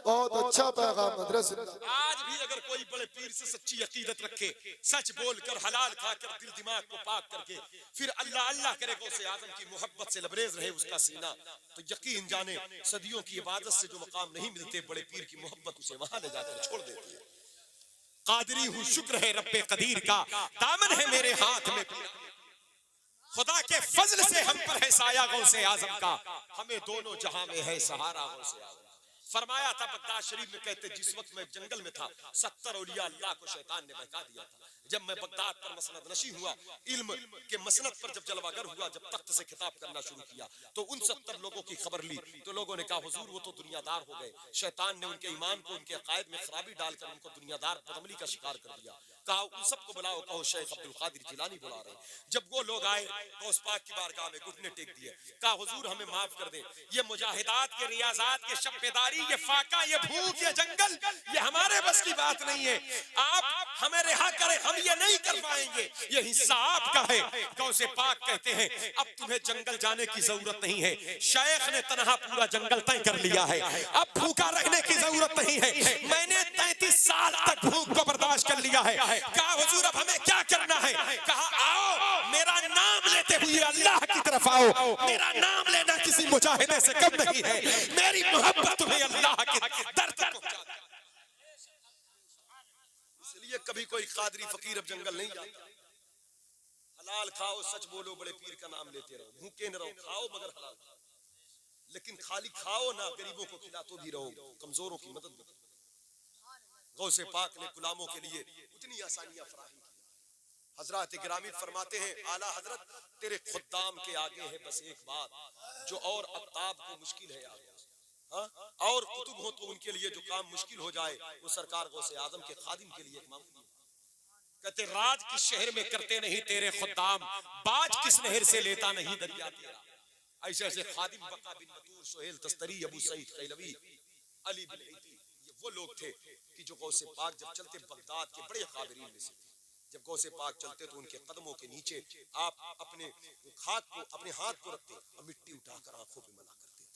बहुत अच्छा पैगाम मदरसे। आज भी अगर कोई बड़े पीर से सच्ची अकीदत रखे, सच बोलकर हलाल खाकर दिल दिमाग को पाक करके फिर अल्लाह अल्लाह करे, गौसे आजम की मोहब्बत से लबरेज रहे उसका सीना, तो यकीन जाने सदियों की इबादत से जो मकाम नहीं मिलते, बड़े पीर की मोहब्बत उसे वहां ले जाकर छोड़ देती है। कादरी हूँ शुक्र है रब्बे कदीर का, दामन है मेरे हाथ में, खुदा के फजल से हम पर है साया गौसे आजम का, हमें दोनों जहां में है सहारा गौसे आजम। फरमाया था बगदाद शरीफ में, कहते जिस वक्त मैं जंगल में था 70 औलिया अल्लाह को शैतान ने बहका दिया था। जब मैं बगदाद पर मसनद नशी हुआ, इल्म के मसनद पर जब जलवागर हुआ, जब तख्त से खिताब करना शुरू किया, तो उन 70 लोगों की खबर ली तो लोगों ने कहा हुजूर वो तो दुनियादार हो गए, शैतान ने उनके ईमान को, उनके अकायद में खराबी डालकर उनको दुनियादार बदअमली का शिकार कर दिया। कहा उन सबको बुलाओ, कहो शेख अब्दुल कादिर जिलानी बुला रहे। जब वो लोग आए गौस पाक की बारगाह में घुटने टेक दिए, कहा हुजूर हमें माफ कर दे, ये मुजाहिदात के रियाजात के शब्बेदारी, ये फाका, ये भूख, ये जंगल, ये हमारे बस की बात नहीं है, आप हमें रिहा करें, हम ये नहीं कर पाएंगे, ये हिस्सा आपका है। गौसे पाक कहते हैं अब तुम्हें जंगल जाने की जरूरत नहीं है, शेख ने तनहा पूरा जंगल तय कर लिया है, अब भूखा रहने की जरूरत नहीं है, मैंने 33 साल तक भूख को बर्दाश्त कर लिया है। कहा हुजूर अब हमें क्या करना है? कहा आओ मेरा नाम लेते हुए अल्लाह की तरफ आओ, मेरा नाम लेना किसी मुजाहिदे से कम नहीं है, मेरी मोहब्बत तुम्हें अल्लाह के दर तक पहुंचा दे। इसलिए कभी कोई कादरी फकीर अब जंगल नहीं जाता। हलाल खाओ, सच बोलो, बड़े पीर का नाम लेते रहो, भूखे न रहो, खाओ मगर हलाल खाओ, लेकिन खाली खाओ ना, गरीबों को खिलाते भी रहो, कमजोरों की मदद भी करो। गौसे पाक ने गुलामों के लिए उतनी आसानियां फराहम की। हजरत गिरामी फरमाते हैं आला हजरत तेरे खुद्दाम के आगे है बस एक बात, जो और अक्ताब को मुश्किल है आगे, और कुतुब हो तो उनके लिए जो काम मुश्किल हो जाए वो सरकार गौसे आजम के खादिम के लिए एक मामूली। कहते राज किस शहर में करते नहीं तेरे खुद्दाम, बाज किस नहर से लेता नहीं दरिया तेरा। ऐसे ऐसे खादिम बका बिन बतूर, सुहेल तस्तरी, अबू सईद खैलवी, अली बिन हैती, ये वो लोग थे कि जो गौसे पाक जब चलते बगदाद के बड़े काबिरीन में से, जब गौसे पाक चलते तो उनके कदमों के नीचे आप अपने हाथ को, अपने हाथ को रखते और मिट्टी उठाकर आंखों पे मना करते थे।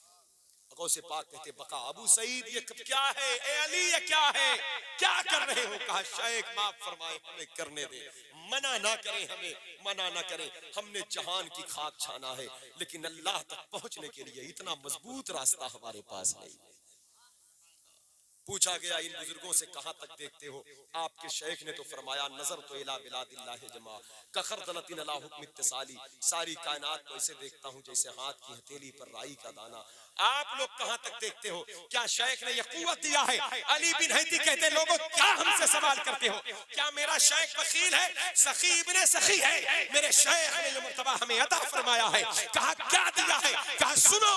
गौसे पाक कहते बका अबू सईद ये क्या है, ए अली ये क्या है, क्या कर रहे हो? कहा शेख माफ फरमाए, हमें करने दे, मना ना करें, हमें मना ना करें, हमने जहान की खाक छाना है, लेकिन अल्लाह तक पहुंचने के लिए इतना मजबूत रास्ता हमारे पास नहीं। पूछा गया इन बुजुर्गों से कहां तक देखते हो? आपके शेख ने तो फरमाया नजर तो इला बिलादिल्लाह जमा कखरदलतिन अला हुक्म इत्तिसाली, सारी कायनात को ऐसे देखता हूं जैसे हाथ की हथेली पर राई का दाना। आप लोग कहां तक देखते हो? क्या शेख ने यह कुव्वत दिया है? अली बिन हैती कहते लोगों क्या हमसे सवाल करते हो? क्या मेरा शेख बखील है? सखी इब्ने सखी है। मेरे शेख ने यह मर्तबा हमें अता फरमाया है। कहा क्या दिया है? कहा सुनो,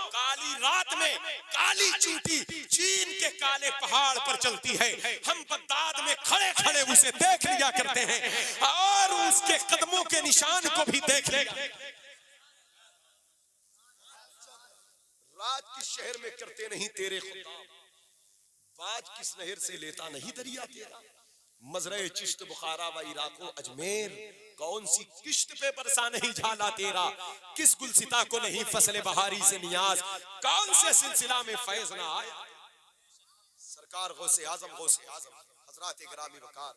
काली रात में काली चींटी चीन के काले पहाड़ पर चलती है, हम बगदाद में खड़े खड़े उसे देख लिया करते हैं और उसके कदमों के निशान को भी देख लिया। राज किस शहर में करते नहीं तेरे खुदा, बाज किस नहर से लेता नहीं दरिया तेरा। मजरे चिश्त बुखारा व इराको अजमेर, कौन सी किश्त पे बरसा नहीं झाला तेरा। किस गुलसिता को नहीं फसले बहारी से नियाज, कौन से सिलसिला में फैज ना आया। सरकार गौसे आजम हजरात गिरामी वकार,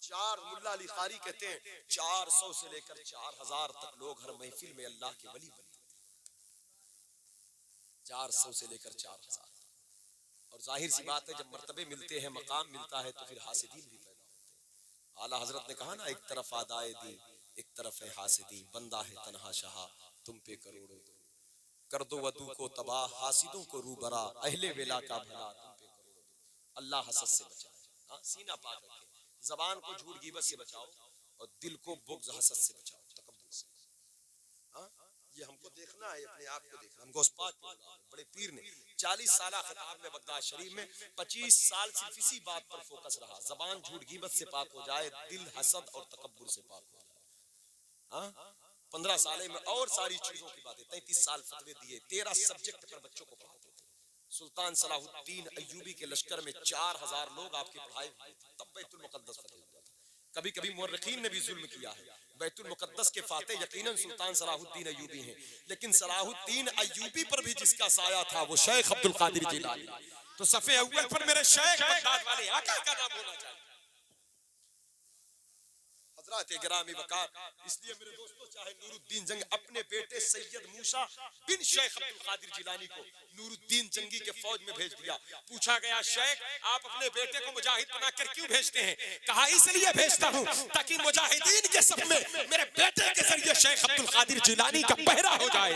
चार मुल्ला अली कारी कहते हैं 400 से लेकर 4000 तक लोग हर महफिल में अल्लाह के वली बनते, 400 से लेकर 4000। और जाहिर सी बात है जब मर्तबे मिलते हैं, मकाम मिलता है, तो फिर हासिदीन भी पैदा होते हैं। आला हजरत ने कहा ना, एक तरफ आदाए दी एक तरफ है हासिदी, बंदा है तन्हा शाह तुम पे करोड़ों दो, कर दो वदू को तबाह हासिदों को रूबरा, अहले वेला का भला तुम पे करोड़ों दो। अल्लाह हसद से बचाए, सीना पाक रखे, जबान को झूठ गीबत से बचाओ और दिल को बुग़्ज़ हसद से बचाओ, तकब्बुर से। ये हमको देखना है, अपने आप को देखना। हम गौसपाक बड़े पीर ने 40 साल खिताब में बगदाद शरीफ में 25 साल सिर्फ इसी बात पर फोकस रहा, जबान झूठ गीबत से पाक हो जाए, दिल हसद और तकब्बुर से पाक हो जाए। 15 साल में और सारी चीजों की बातें, 33 साल फतवे दिए, 13 सब्जेक्ट पर बच्चों को पढ़ाते थे। सुल्तान सलाहुद्दीन अय्यूबी के लश्कर में 4000 लोग आपकी पढ़ाई हुए थे, तब बैतुल मुक़द्दस फतेह हुआ था। कभी कभी मुर्रिखीन ने भी जुल्म किया है, बैतुल मुक़द्दस के फाते यकीनन सुल्तान सलाहुद्दीन अय्यूबी हैं, लेकिन सलाहुद्दीन अय्यूबी पर भी जिसका साया था वो शेख अब्दुल कादिर जिलानी। तो सफ़े अव्वल पर मेरे शेख बगदाद वाले आका का नाम होना चाहिए। हज़रात गिरामी वकार, इसलिए मेरे दोस्तों, चाहे नूरुद्दीन जंग अपने बेटे सैयद मूसा बिन शेख अब्दुल कादिर जिलानी को नूरुद्दीन जंगी के फौज में भेज दिया। पूछा गया शेख आप अपने बेटे को मुजाहिद बनाकर क्यों भेजते हैं? कहा इसलिए भेजता हूं ताकि मुजाहिदीन के सब में मेरे बेटे के जरिए शेख अब्दुल कादिर जिलानी का पहरा हो जाए।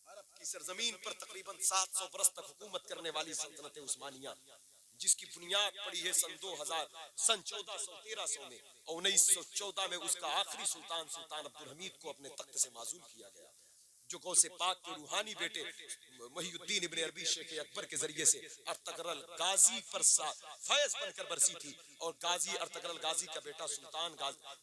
अरब की सरजमीन पर तकरीबन 700 बरस तक हुकूमत करने वाली सल्तनत उस्मानिया, जिसकी बुनियाद पड़ी है सन 2000 सन 1400-1300 में, और 1914 में उसका आखिरी सुल्तान सुल्तान अब्दुल हमीद को अपने तख्त से माजूल किया गया, जो गौसे पाक के रूहानी बेटे मुहीउद्दीन इब्ने अरबी शेख अकबर के जरिए से अर्तगरल गाजी पर फैज बनकर बरसी थी। और गाजी अर्तगरल गाजी का बेटा सुल्तान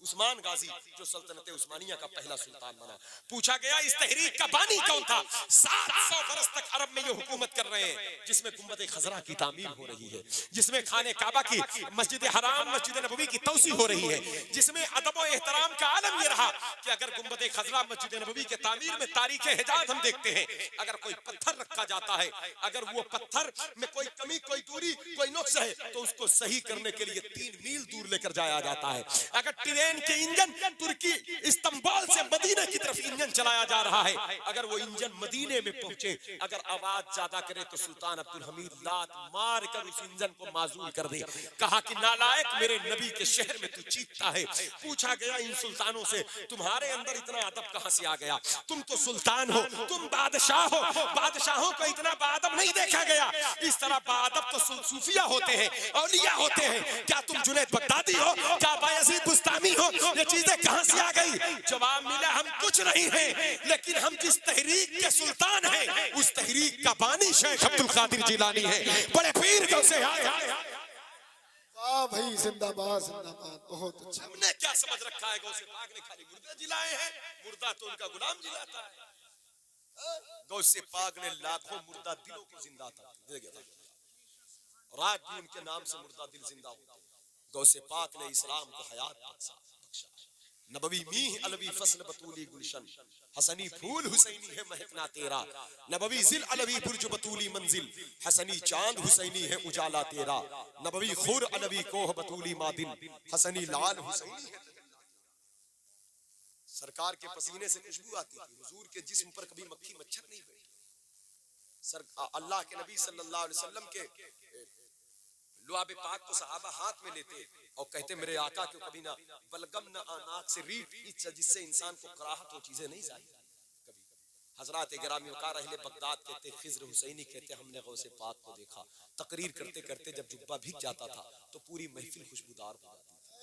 उस्मान गाजी जो सल्तनत उस्मानिया का पहला सुल्तान बना। पूछा गया इस तहरीक का बानी कौन था? 700 बरस तक अरब में ये हुकूमत कर रहे हैं, जिसमें गुंबद खजरा की तामीर हो रही है, जिसमें खाने काबा की मस्जिद हराम मस्जिद नबवी की तौसी हो रही है, जिसमें अदब और एहतराम का आलम ये रहा कि अगर गुंबद खजरा मस्जिद नबवी के तामीर में तारीख हिजाज हम देखते हैं, अगर कोई पत्थर रखा जाता है, अगर वो पत्थर में कोई कमी कोई दूरी कोई नुक्स है तो उसको सही करने के लिए 3 मील दूर लेकर जाया जाता है। अगर ट्रेन के इंजन तुर्की इस्तांबुल से मदीने की तरफ इंजन चलाया जा रहा है, अगर वो इंजन मदीने में पहुंचे, अगर आवाज ज्यादा करे तो सुल्तान अब्दुल हमीद लात मार कर उस इंजन को माजूल कर दे। कहा कि नालायक मेरे नबी के शहर में तू चीखता है। पूछा गया इन सुल्तानों से तुम्हारे अंदर इतना अदब कहां से आ गया? तुम तो सुल्तान हो, तुम बादशाह हो, बादशाहों को इतना बादब नहीं देखा गया। इस तरह बादब तो सूफिया होते हैं, औलिया होते हैं। क्या तुम जुनैद बगदादी हो? क्या बायजीद बुस्तामी हो? ये चीजें कहां से आ गई? जवाब मिला हम कुछ नहीं हैं, लेकिन हम जिस तहरीक के सुल्तान हैं उस तहरीक का बानी शेख अब्दुल कादिर जिलानी है। बड़े पीर को से वाह भाई, जिंदाबाद जिंदाबाद, बहुत अच्छा। हमने क्या समझ रखा है? गौसे पाक ने खाली मुर्दे जिलाए हैं, मुर्दा तो उनका गुलाम जिलाता है। गौसे पाक ने लाखों मुर्दा दिलों को जिंदा था और आज भी उनके नाम से मुर्दा दिल जिंदा होता है। गौसे पाक ने इस्लाम को हयात बख्शा। नबवी मीह अलवी फसल बतूली गुलशन, हसनी फूल हुसैनी है महकना तेरा। नबवी जिल अलवी बुर्ज बतूली मंजिल, हसनी चांद हुसैनी है उजाला तेरा। नबवी खुर अलवी कोह बतूली मादिन, हसनी लाल हुसैनी है। सरकार के पसीने से खुशबू आती थी, हुजूर के जिस्म पर कभी मक्खी मच्छर नहीं बैठी। अल्लाह के नबी सल्लल्लाहु अलैहि वसल्लम के लुआब पाक को सहाबा हाथ में लेते और कहते मेरे आका को कभी ना बलगम ना आनाक से रीठ, जिससे इंसान को कराहत हो चीजें नहीं जाती कभी। हजरात गिरामी वक़ार अहले बगदाद कहते, खिज़्र हुसैनी कहते, हमने गौसे पाक को देखा, तकरीर करते करते जब जुब्बा भीग जाता था तो पूरी महफिल खुशबूदार हो जाती थी।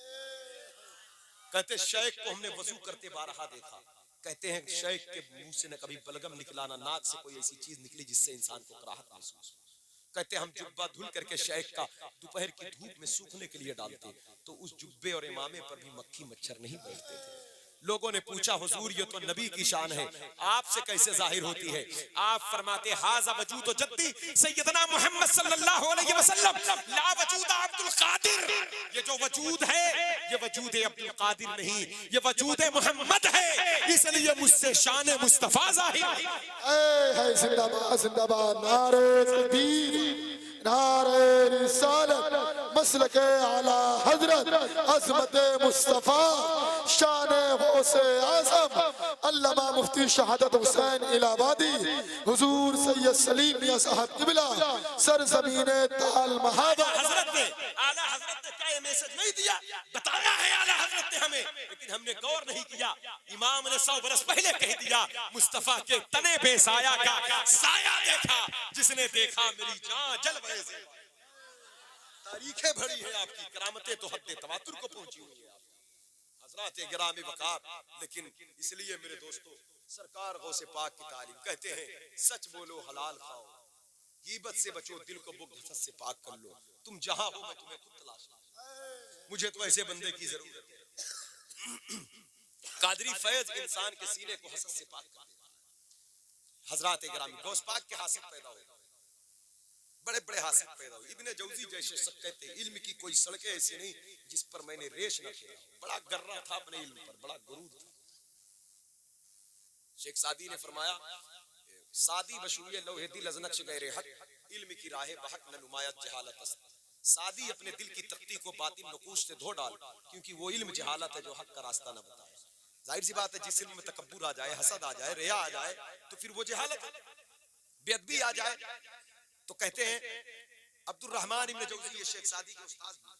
कहते शेख को हमने वजू करते बारहा देखा, कहते हैं शेख के मुंह से न कभी बलगम निकला, ना नाक से कोई ऐसी चीज निकली जिससे इंसान को कराहत महसूस हो। कहते हम जुब्बा धुल करके शेख का दोपहर की धूप में सूखने के लिए डालते तो उस जुब्बे और इमामे पर भी मक्खी मच्छर नहीं बैठते थे। लोगों ने पूछा हुजूर ये तो नबी की शान है, आपसे कैसे जाहिर होती है? आप फरमाते हाज़ा वजूद जद्दी सैयदना मुहम्मद सल्लल्लाहु अलैहि वसल्लम ला वजूद अब्दुल कादिर। ये जो वजूद है ये वजूद अब्दुल कादिर नहीं, ये वजूद मुहम्मद है, इसलिए मुझसे शान मुस्तफा जाहिर है। जिंदाबाद जिंदाबाद, नारे तकबीर, नारे रिसालत, मसलके आला हजरत, अज़मत मुस्तफा, शान गौसे आज़म अल्लामा मुफ्ती शहादत हुसैन इलाहाबादी हुजूर सैयद सलीम मियां साहब किबला सरज़मीने ताल महादा। हजरत ने आला हजरत ने क्या ये मैसेज नहीं दिया? बताया है आला हजरत ने हमें, लेकिन हमने गौर नहीं किया। इमाम ने 100 बरस पहले कह दिया, मुस्तफा के तने पे साया का साया देखा, जिसने देखा मेरी जान जल बहे। तारीखें भरी है आपकी, करामतें तो हद तवातुर को पहुंची हुई है हजरात गिरामी वक़ार। लेकिन इसलिए मेरे दोस्तों, सरकार गौसे पाक की तालीम कहते हैं, सच बोलो हलाल खाओ, गीबत से बचो, दिल को बुग़्ज़ हसद से पाक कर लो, तुम जहां हो मैं तुम्हें खुद तलाश लूं। मुझे तो ऐसे बंदे की जरूरत है। कादरी फैज इंसान के सीने को हसद से पाक कर देता है। हजरात गिरामी गौस पाक के हासिल पैदा हो, बड़े बड़े हासिल पैदा हो। इब्ने जौजी जैसे सब कहते हैं, इल्म की कोई सड़कें ऐसी नहीं जिस पर मैंने रेश न खेला। बड़ा गर्रा था अपने इल्म पर, बड़ा गुरूर था। शेख सादी ने फरमाया, सादी बशूए लोहे दिल अजनक्श गैरे हक, इल्म की राह बहक न नुमायत जहालत अस्त। सादी अपने दिल की तख्ती को बातिन नकूश से धो डाल, क्योंकि वो इल्म जहालत है जो हक का रास्ता न बताए। जाहिर सी बात है, जिस इल्म में तकब्बुर आ जाए, हसद आ जाए, रिया आ जाए, तो फिर वो जहालत है। बेअदबी आ जाए तो कहते हैं अब्दुल रहमान इब्ने जौजी ये शेख सादी के उस्ताद हैं।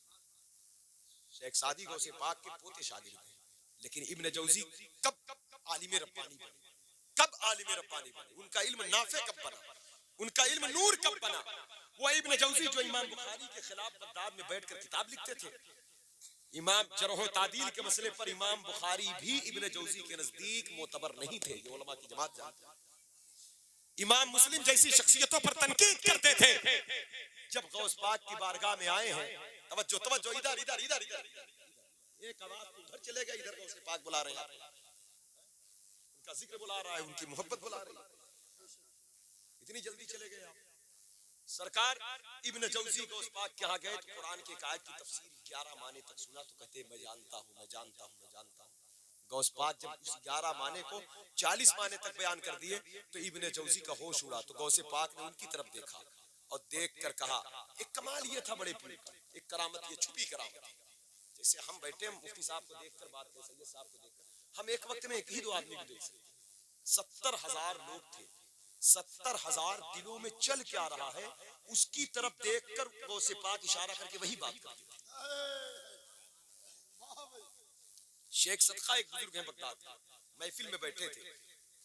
शेख सादी गौसे पाक के पोते शागिर्द हैं। लेकिन इब्ने जौजी कब आलिम रब्बानी बने, कब आलिम रब्बानी बने, उनका इल्म नाफे कब बना, उनका इल्म नूर कब बना? वो इब्ने जौजी जो इमाम बुखारी के खिलाफ बगदाद में बैठकर किताब लिखते थे। इमाम जरह तादील के मसले पर इमाम बुखारी भी इब्ने जौजी के नजदीक मोतबर नहीं थे, ये उलमा की जमात जानते हैं। इमाम मुस्लिम जैसी शख्सियतों पर तनकीद करते थे। जब गौस पाक की बारगाह में आए हैं, तवज्जो तवज्जो, इधर इधर इधर इधर, एक आवाज उधर चले गए, इधर गौस पाक बुला रहे हैं, उनका जिक्र बुला रहा है, उनकी मोहब्बत बुला रही है। इतनी जल्दी चले गए आप? सरकार इब्ने जौजी गौस पाक के यहाँ गए तो कुरान की एक आयत की तफसीर 11 माने तक सुना तो कहते मैं जानता हूँ, मैं जानता हूँ, मैं जानता हूँ। गौस पाक जब उस 11 माने को 40 माने तक बयान कर दिए तो इब्ने जौजी का होश उड़ा। तो गौसे पाक ने उनकी तरफ देखा और देख कर कहा, एक कमाल ये था बड़े पीर का, एक करामत, ये छुपी करामत थी। जैसे हम बैठे मुफ्ती साहब को देखकर बात कर, सैयद साहब को देखकर, हम एक वक्त में एक ही दो आदमी को देख सकते। 70,000 लोग थे, 70,000 दिलों में चल क्या रहा है उसकी तरफ देखकर गौसे पाक इशारा करके वही बात करते थे। शेख सदका एक बुजुर्ग हैं बगदाद के, महफिल में बैठे थे,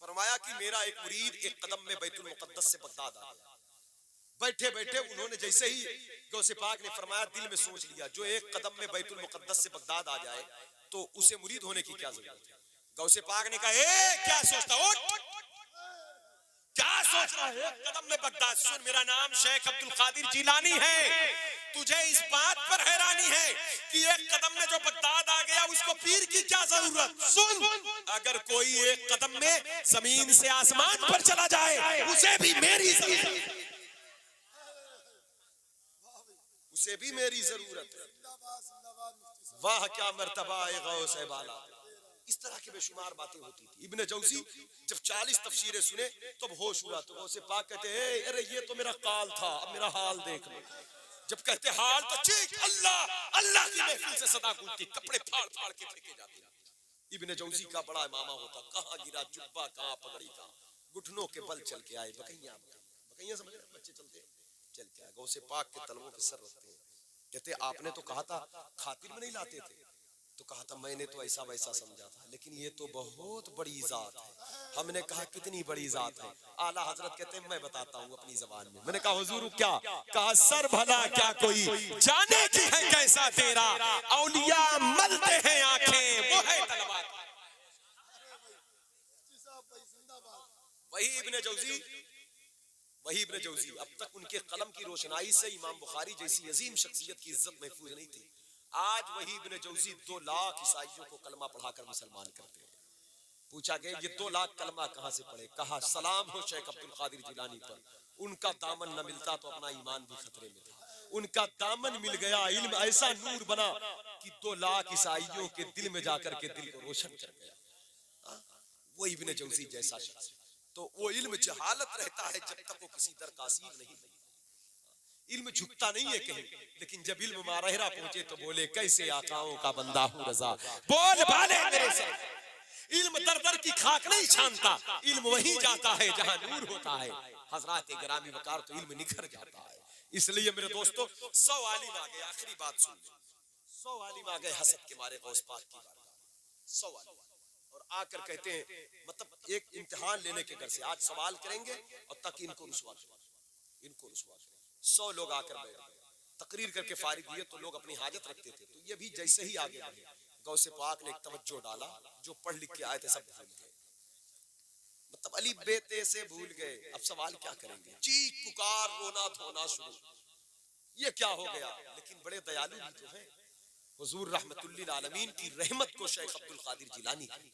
फरमाया कि मेरा एक मुरीद एक कदम में बैतुल मुकद्दस से बगदाद आ गया। बैठे बैठे उन्होंने जैसे ही गौसे पाक ने फरमाया, दिल में सोच लिया जो एक कदम में बैतुल मुकद्दस से बगदाद आ जाए तो उसे मुरीद होने की क्या जरूरत है। गौसे पाक ने कहा, ए क्या सोचता, उठ, क्या सोच रहा है, एक कदम में बगदाद। सुन, मेरा नाम शेख अब्दुल कादिर जिलानी है। तुझे इस बात पर हैरानी है कि एक कदम में जो बगदाद आ गया उसको पीर की क्या जरूरत। सुन, अगर कोई एक कदम में जमीन से आसमान पर चला जाए उसे भी मेरी जरूरत, उसे भी मेरी जरूरत है। वाह क्या मर्तबा है गौस है बाला। इस तरह की बेशुमार बातें होती थी। इब्ने जौजी जब 40 तफसीरें सुने तब होश हुआ तो गौसे पाक कहते हैं, अरे ये तो मेरा काल था, अब मेरा हाल देख लो। जब कहते हाल तो ठीक, अल्लाह अल्लाह की महफिल से सदा गूंजती, कपड़े फाड़ फाड़ के फेंके जाते। इब्ने जौजी का बड़ा इमामा होता, कहाँ गिरा जुब्बा, कहाँ पगड़ी, कहाँ घुटनों के बल चल के आए। बकैया बकैया समझ रहे बच्चे चलते चल के आए, गौसे पाक के तलवों पे सर रखते हैं। कहते आपने तो कहा था खातिर में नहीं लाते थे, तो कहा था मैंने तो ऐसा वैसा समझा था, लेकिन ये तो बहुत बड़ी जात है। हमने कहा कितनी बड़ी जात है? आला हजरत कहते हैं मैं बताता हूँ अपनी जबान में। मैंने कहा हुजूर क्या? कहा सर भला क्या कोई जाने की है कैसा तेरा, औलिया मलते हैं आंखें वो है तलवार। वही इब्ने जौजी, वही इब्ने जौजी, अब तक उनके कलम की रोशनाई से इमाम बुखारी जैसी अजीम शख्सियत की इज्जत महफूज नहीं थी। आज वही इब्ने जौजी 2 लाख ईसाइयों को कलमा पढ़ाकर मुसलमान करते हैं। पूछा गया ये 2 लाख कलमा कहां से पढ़े? कहा सलाम हो शेख अब्दुल कादिर जिलानी पर, उनका दामन न मिलता तो अपना ईमान भी खतरे में था। उनका दामन मिल गया, इल्म ऐसा नूर बना कि 2 लाख ईसाइयों के दिल में जाकर के दिल को रोशन कर गया। वो इब्ने जौजी जैसा शख्स। तो वो इल्म जहालत रहता है जब तक वो किसी दर कासीर नहीं। इल्म झुकता नहीं है कहीं, लेकिन जब इल्म मारहरा पहुंचे तो बोले कैसे आकाओं का बंदा हूं रजा, बोल बाले मेरे से। इल्म दर दर की खाक नहीं छानता, इल्म वहीं जाता है जहां नूर होता है। हजरात ग्रामी वकार तो इल्म निखर जाता है। इसलिए मेरे दोस्तों 100 आलिम आ गए, आखिरी बात सुन, 100 आलिम आ गए हसद के मारे गौस पाक की बात, 100 आलिम और आकर कहते हैं मतलब एक इम्तिहान लेने के घर से आज सवाल करेंगे और तक इनको रुसवा, इनको रुसवा। 100 लोग आकर बैठ गए, तकरीर करके फारिग हुए तो लोग अपनी हाजत रखते थे। तो ये भी जैसे ही आगे बढ़े, गौसे पाक ने एक तवज्जो डाला, जो पढ़ लिख के आए थे सब भूल गए, मतलब अली बेते से भूल गए। अब सवाल क्या करेंगे? चीख पुकार रोना धोना शुरू, ये क्या हो गया? लेकिन बड़े दयालु भी तो हैं। हुजूर रहमतुल्लिल आलमीन की रहमत को शेख अब्दुल कादिर जिलानी की,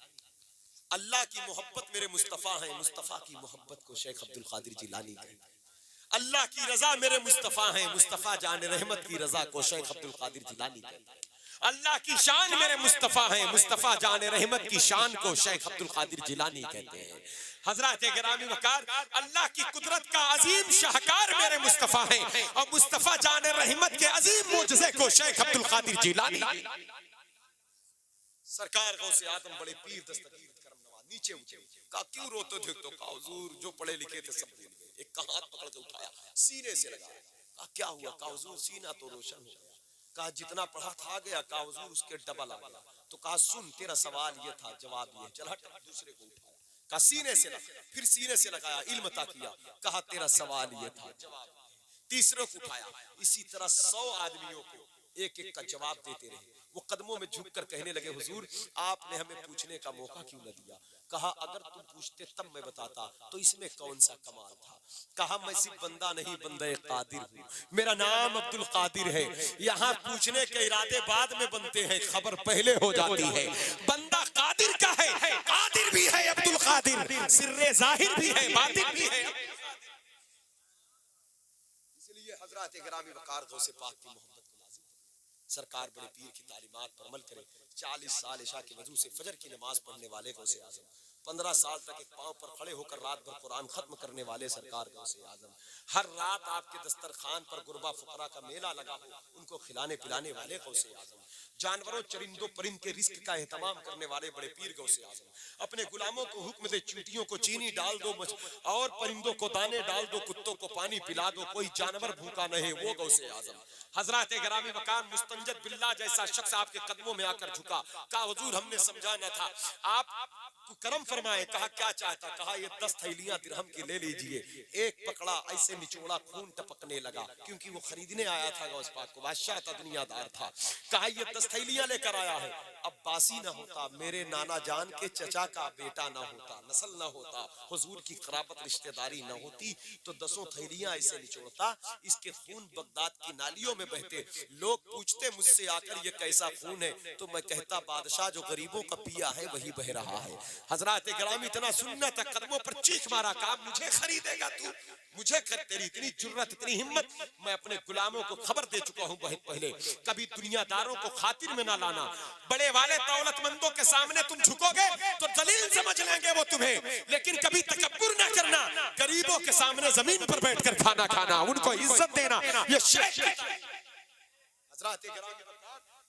अल्लाह की मोहब्बत मेरे मुस्तफा है, मुस्तफा की मोहब्बत को शेख अब्दुल कादिर जिलानी की, अल्लाह की रजा मेरे मुस्तफा है, मुस्तफा जान रहमत की रजा को शेख अब्दुल कादिर जिलानी की, अल्लाह की शान मेरे मुस्तफा है, मुस्तफा जान रहमत की शान को शेख अब्दुल कादिर जिलानी कहते हैं। हजरत गिरामी वकार, अल्लाह की कुदरत का अजीम शाहकार मेरे मुस्तफा है और मुस्तफा जान रहमत के अजीम मुजज़े को शेख अब्दुल कादिर जिलानी। सरकार गौसे आदम बड़े पीर दस्तगीर करम नवाज नीचे उठे, कहा क्यों रोते थे? तो कहा हुजूर जो पढ़े लिखे थे सब भूल गए। एक का हाथ पकड़ के उठाया, सीने से लगाया, कहा क्या हुआ? कहा हुजूर सीना तो रोशन हो गया। कहा जितना पढ़ा था गया? कहा हुजूर उसके डबल आ गया। तो कहा सुन तेरा सवाल ये था, जवाब ये, चल हट। दूसरे को उठाया, कहा सीने से लगा, फिर सीने से लगाया, इल्म ता किया, कहा तेरा सवाल ये था, जवाब। तीसरे को उठाया, इसी तरह 100 आदमियों को एक एक का जवाब देते रहे। वो कदमों में झुककर कहने लगे हुजूर आपने हमें पूछने का मौका क्यों न दिया? कहा अगर तुम पूछते तब मैं बताता, तो इसमें कौन सा कमाल था? कहा मैं सिर्फ बंदा नहीं बंदे कादिर हूँ, मेरा नाम अब्दुल कादिर है। यहाँ पूछने के इरादे बाद में बनते हैं, खबर पहले हो जाती है। बंदा कादिर का है, कादिर भी है अब्दुल कादिर, सिर्रे जाहिर भी है, बातिन भी है। इसलिए हजरत गिरामी वकार गौसे पाक की मोहब्बत सरकार बड़े पीर की तालीमात पर अमल करे। 40 साल इशा के वजू से फजर की नमाज पढ़ने वाले गौसे आजम, 15 साल तक एक पांव पर खड़े होकर रात भर कुरान खत्म करने वाले सरकार गौसे आजम, हर रात आपके दस्तरखान पर गुरबा फुकरा का मेला लगा हो उनको खिलाने पिलाने वाले गौसे आजम, जानवरों चरिंदों परिंद के रिस्क का एहतमाम करने वाले बड़े पीर गौसे आजम, अपने गुलामों को हुक्म दे चींटियों को चीनी डाल दो और परिंदों को दाने डाल दो, कुत्तों को पानी पिला दो, कोई जानवर भूखा न है, वो गौसे आजम। हजरत गिरामी मकान मुस्तंजद बिल्ला जैसा शख्स आपके कदमों में आकर झुका, कहा हुजूर हमने समझा न था, आप करम फरमाए। कहा क्या चाहता? कहा ये 10 थैलियां दिरहम की ले लीजिए। एक पकड़ा, ऐसे निचोड़ा, खून टपकने लगा, क्योंकि वो खरीदने आया था गौस पाक को, बादशाह था, दुनियादार था। कहा ये 10 थैलियां लेकर आया है, अब बासी ना होता, मेरे नाना जान के चचा का बेटा ना होता, नस्ल ना होता, हुजूर की खराबत रिश्तेदारी ना होती, तो 10 थैलियां ऐसे निचोड़ता, इसके खून बगदाद की नालियों में बहते। लोग पूछते मुझसे आकर ये कैसा खून है, तो मैं कहता बादशाह जो गरीबों का पिया है वही बह रहा है। हजरत गिरामी इतना सुनना था, कदमों पर चीख मारा, कहा मुझे खरीदेगा तू? मुझे तेरी इतनी जुर्रत, इतनी हिम्मत? मैं अपने गुलामों को खबर दे चुका हूं बहुत पहले, कभी दुनियादारों को खातिर में ना लाना। बड़े वाले दौलतमंदों के सामने तुम झुकोगे तो दलील समझ लेंगे वो तुम्हें, लेकिन कभी तकब्बुर ना करना। गरीबों के सामने जमीन पर बैठकर खाना खाना, उनको इज्जत देना, ये शेख हजरत गिरामी।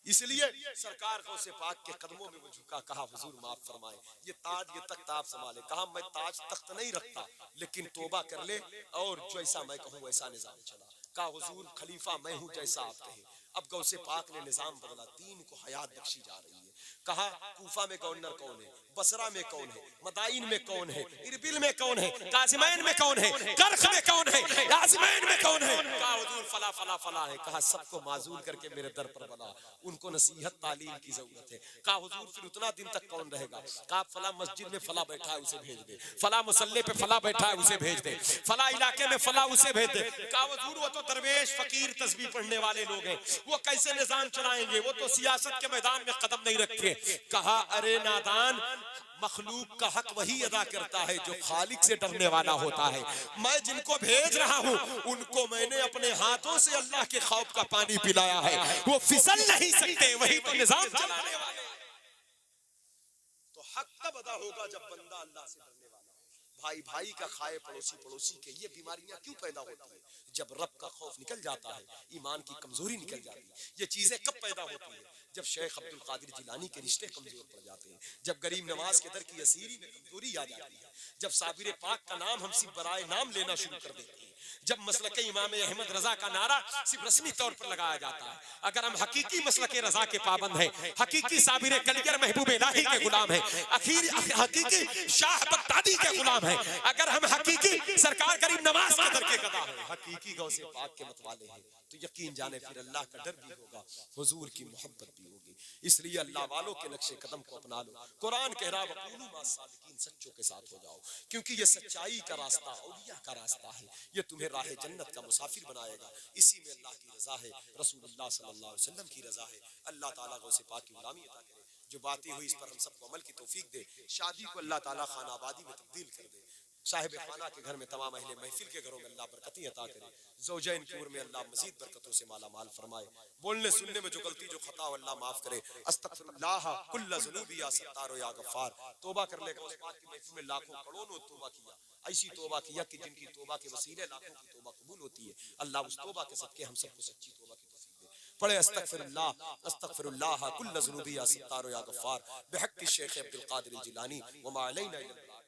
इसलिए सरकार गौसे पाक के कदमों में वो झुका, कहा हुजूर माफ फरमाए, ये ताज ये तख्त आप संभाले। कहा मैं ताज तख्त नहीं रखता, लेकिन तौबा कर ले और जैसा मैं कहूँ वैसा निजाम चला। कहा हुजूर खलीफा मैं हूँ जैसा आप कहे। अब गौसे पाक ने निजाम बदला, 3 को हयात बख्शी जा रही है। कहा कूफा में गवर्नर कौन है, बसरा में कौन है, मदाइन में कौन है, इरबिल में कौन है, काजिमैन में कौन है, कर्ख में कौन है, याजमैन में कौन है। कहा हुजूर फला फला फला है। कहा सबको माजूल करके मेरे दर पर बुला, उनको नसीहत तालीम की जरूरत है। कहा हुजूर फिर उतना दिन तक कौन रहेगा। कहा फला मस्जिद में फला बैठा है उसे भेज दे, फला मुसल्ले पे फला बैठा है उसे भेज दे, फला इलाके में फला उसे भेज दे। कहा हुजूर वो तो दरवेश फकीर तस्बीह पढ़ने वाले लोग हैं, वो कैसे निजाम चलाएंगे, वो तो सियासत के मैदान में कदम नहीं रखे। कहा अरे नादान, मखलूक का हक वही अदा करता है जो खालिक से डरने वाला होता है। मैं जिनको भेज रहा हूं उनको मैंने अपने हाथों से अल्लाह के खौफ का पानी पिलाया है, वो फिसल नहीं सकते, वही तो निजाम चलाने वाले। तो हक तब अदा होगा जब बंदा अल्लाह से डरने वाला हो। भाई भाई का खाए, पड़ोसी पड़ोसी के, ये बीमारियां क्यों पैदा होती है? जब रब का खौफ निकल जाता है, ईमान की कमजोरी निकल जाती है। ये चीजें कब पैदा होती है? जब शेख अब्दुल कादिर जिलानी के रिश्ते कमजोर पड़ जाते हैं, जब गरीब नवाज के दर की असीरी में कमजोरी आ जाती है, जब साबिर पाक का नाम हम सिर्फ बराए नाम लेना शुरू कर देते हैं, जब मसलके इमाम अहमद रजा का नारा सिर्फ रस्मी तौर पर लगाया जाता है। अगर हम हकीकी मसलके रजा के पाबंद हैं, हकीकी साबिर कलियर महबूब इलाही के गुलाम हैं, हकीकी शाह बगदादी के गुलाम हैं, अगर हम हकीकी सरकार गरीब नवाज के दर के गदा हैं, हकीकी गौसे पाक के मतवाले हैं, तो यकीन जाने फिर अल्लाह का डर भी होगा, हुजूर की मोहब्बत भी होगी। इसलिए अल्लाह वालों के नक्शे कदम को अपना लो। कुरान कह रहा वक़ूलू मा सादिकीन, सच्चों के साथ हो जाओ, क्योंकि ये सच्चाई का रास्ता, औलिया का रास्ता है। ये तुम्हें राह जन्नत का मुसाफिर बनाएगा। इसी में अल्लाह की रजा है, रसूलुल्लाह सल्लल्लाहु अलैहि वसल्लम की रजा है। अल्लाह ताला गौसे पाक की गुलामी अता करे। जो बातें हुई इस पर हम सबको अमल की तौफीक दे। शादी को अल्लाह ताला खानाबादी में तब्दील कर दे। साहिब खाना के घर में, तमाम अहले महफिल के घरों में अल्लाह बरकतें अता करे। ज़ौजैन की उम्र में अल्लाह मजीद बरकतों से माला माल फरमाए। बोलने सुनने में जो गलती जो खता हो अल्लाह माफ करे। अस्तगफिरुल्लाह कुल्ल ज़ुनूबी या सत्तार या गफ्फार। तौबा कर लेगा। उस पाक की महफिल में लाखों करोड़ों तौबा किया, ऐसी तौबा किया कि जिनकी तौबा के वसीले लाखों की तौबा कबूल होती है। अल्लाह उस तौबा के सदके हम सबको सच्ची तौबा की तौफीक दे। पढ़े अस्तगफिरुल्लाह कुल्ल ज़ुनूबी या सत्तार या गफ्फार बिहक़्क़ि शेख अब्दुल कादिर जिलानी व मा अलैना इल्लल बलाग।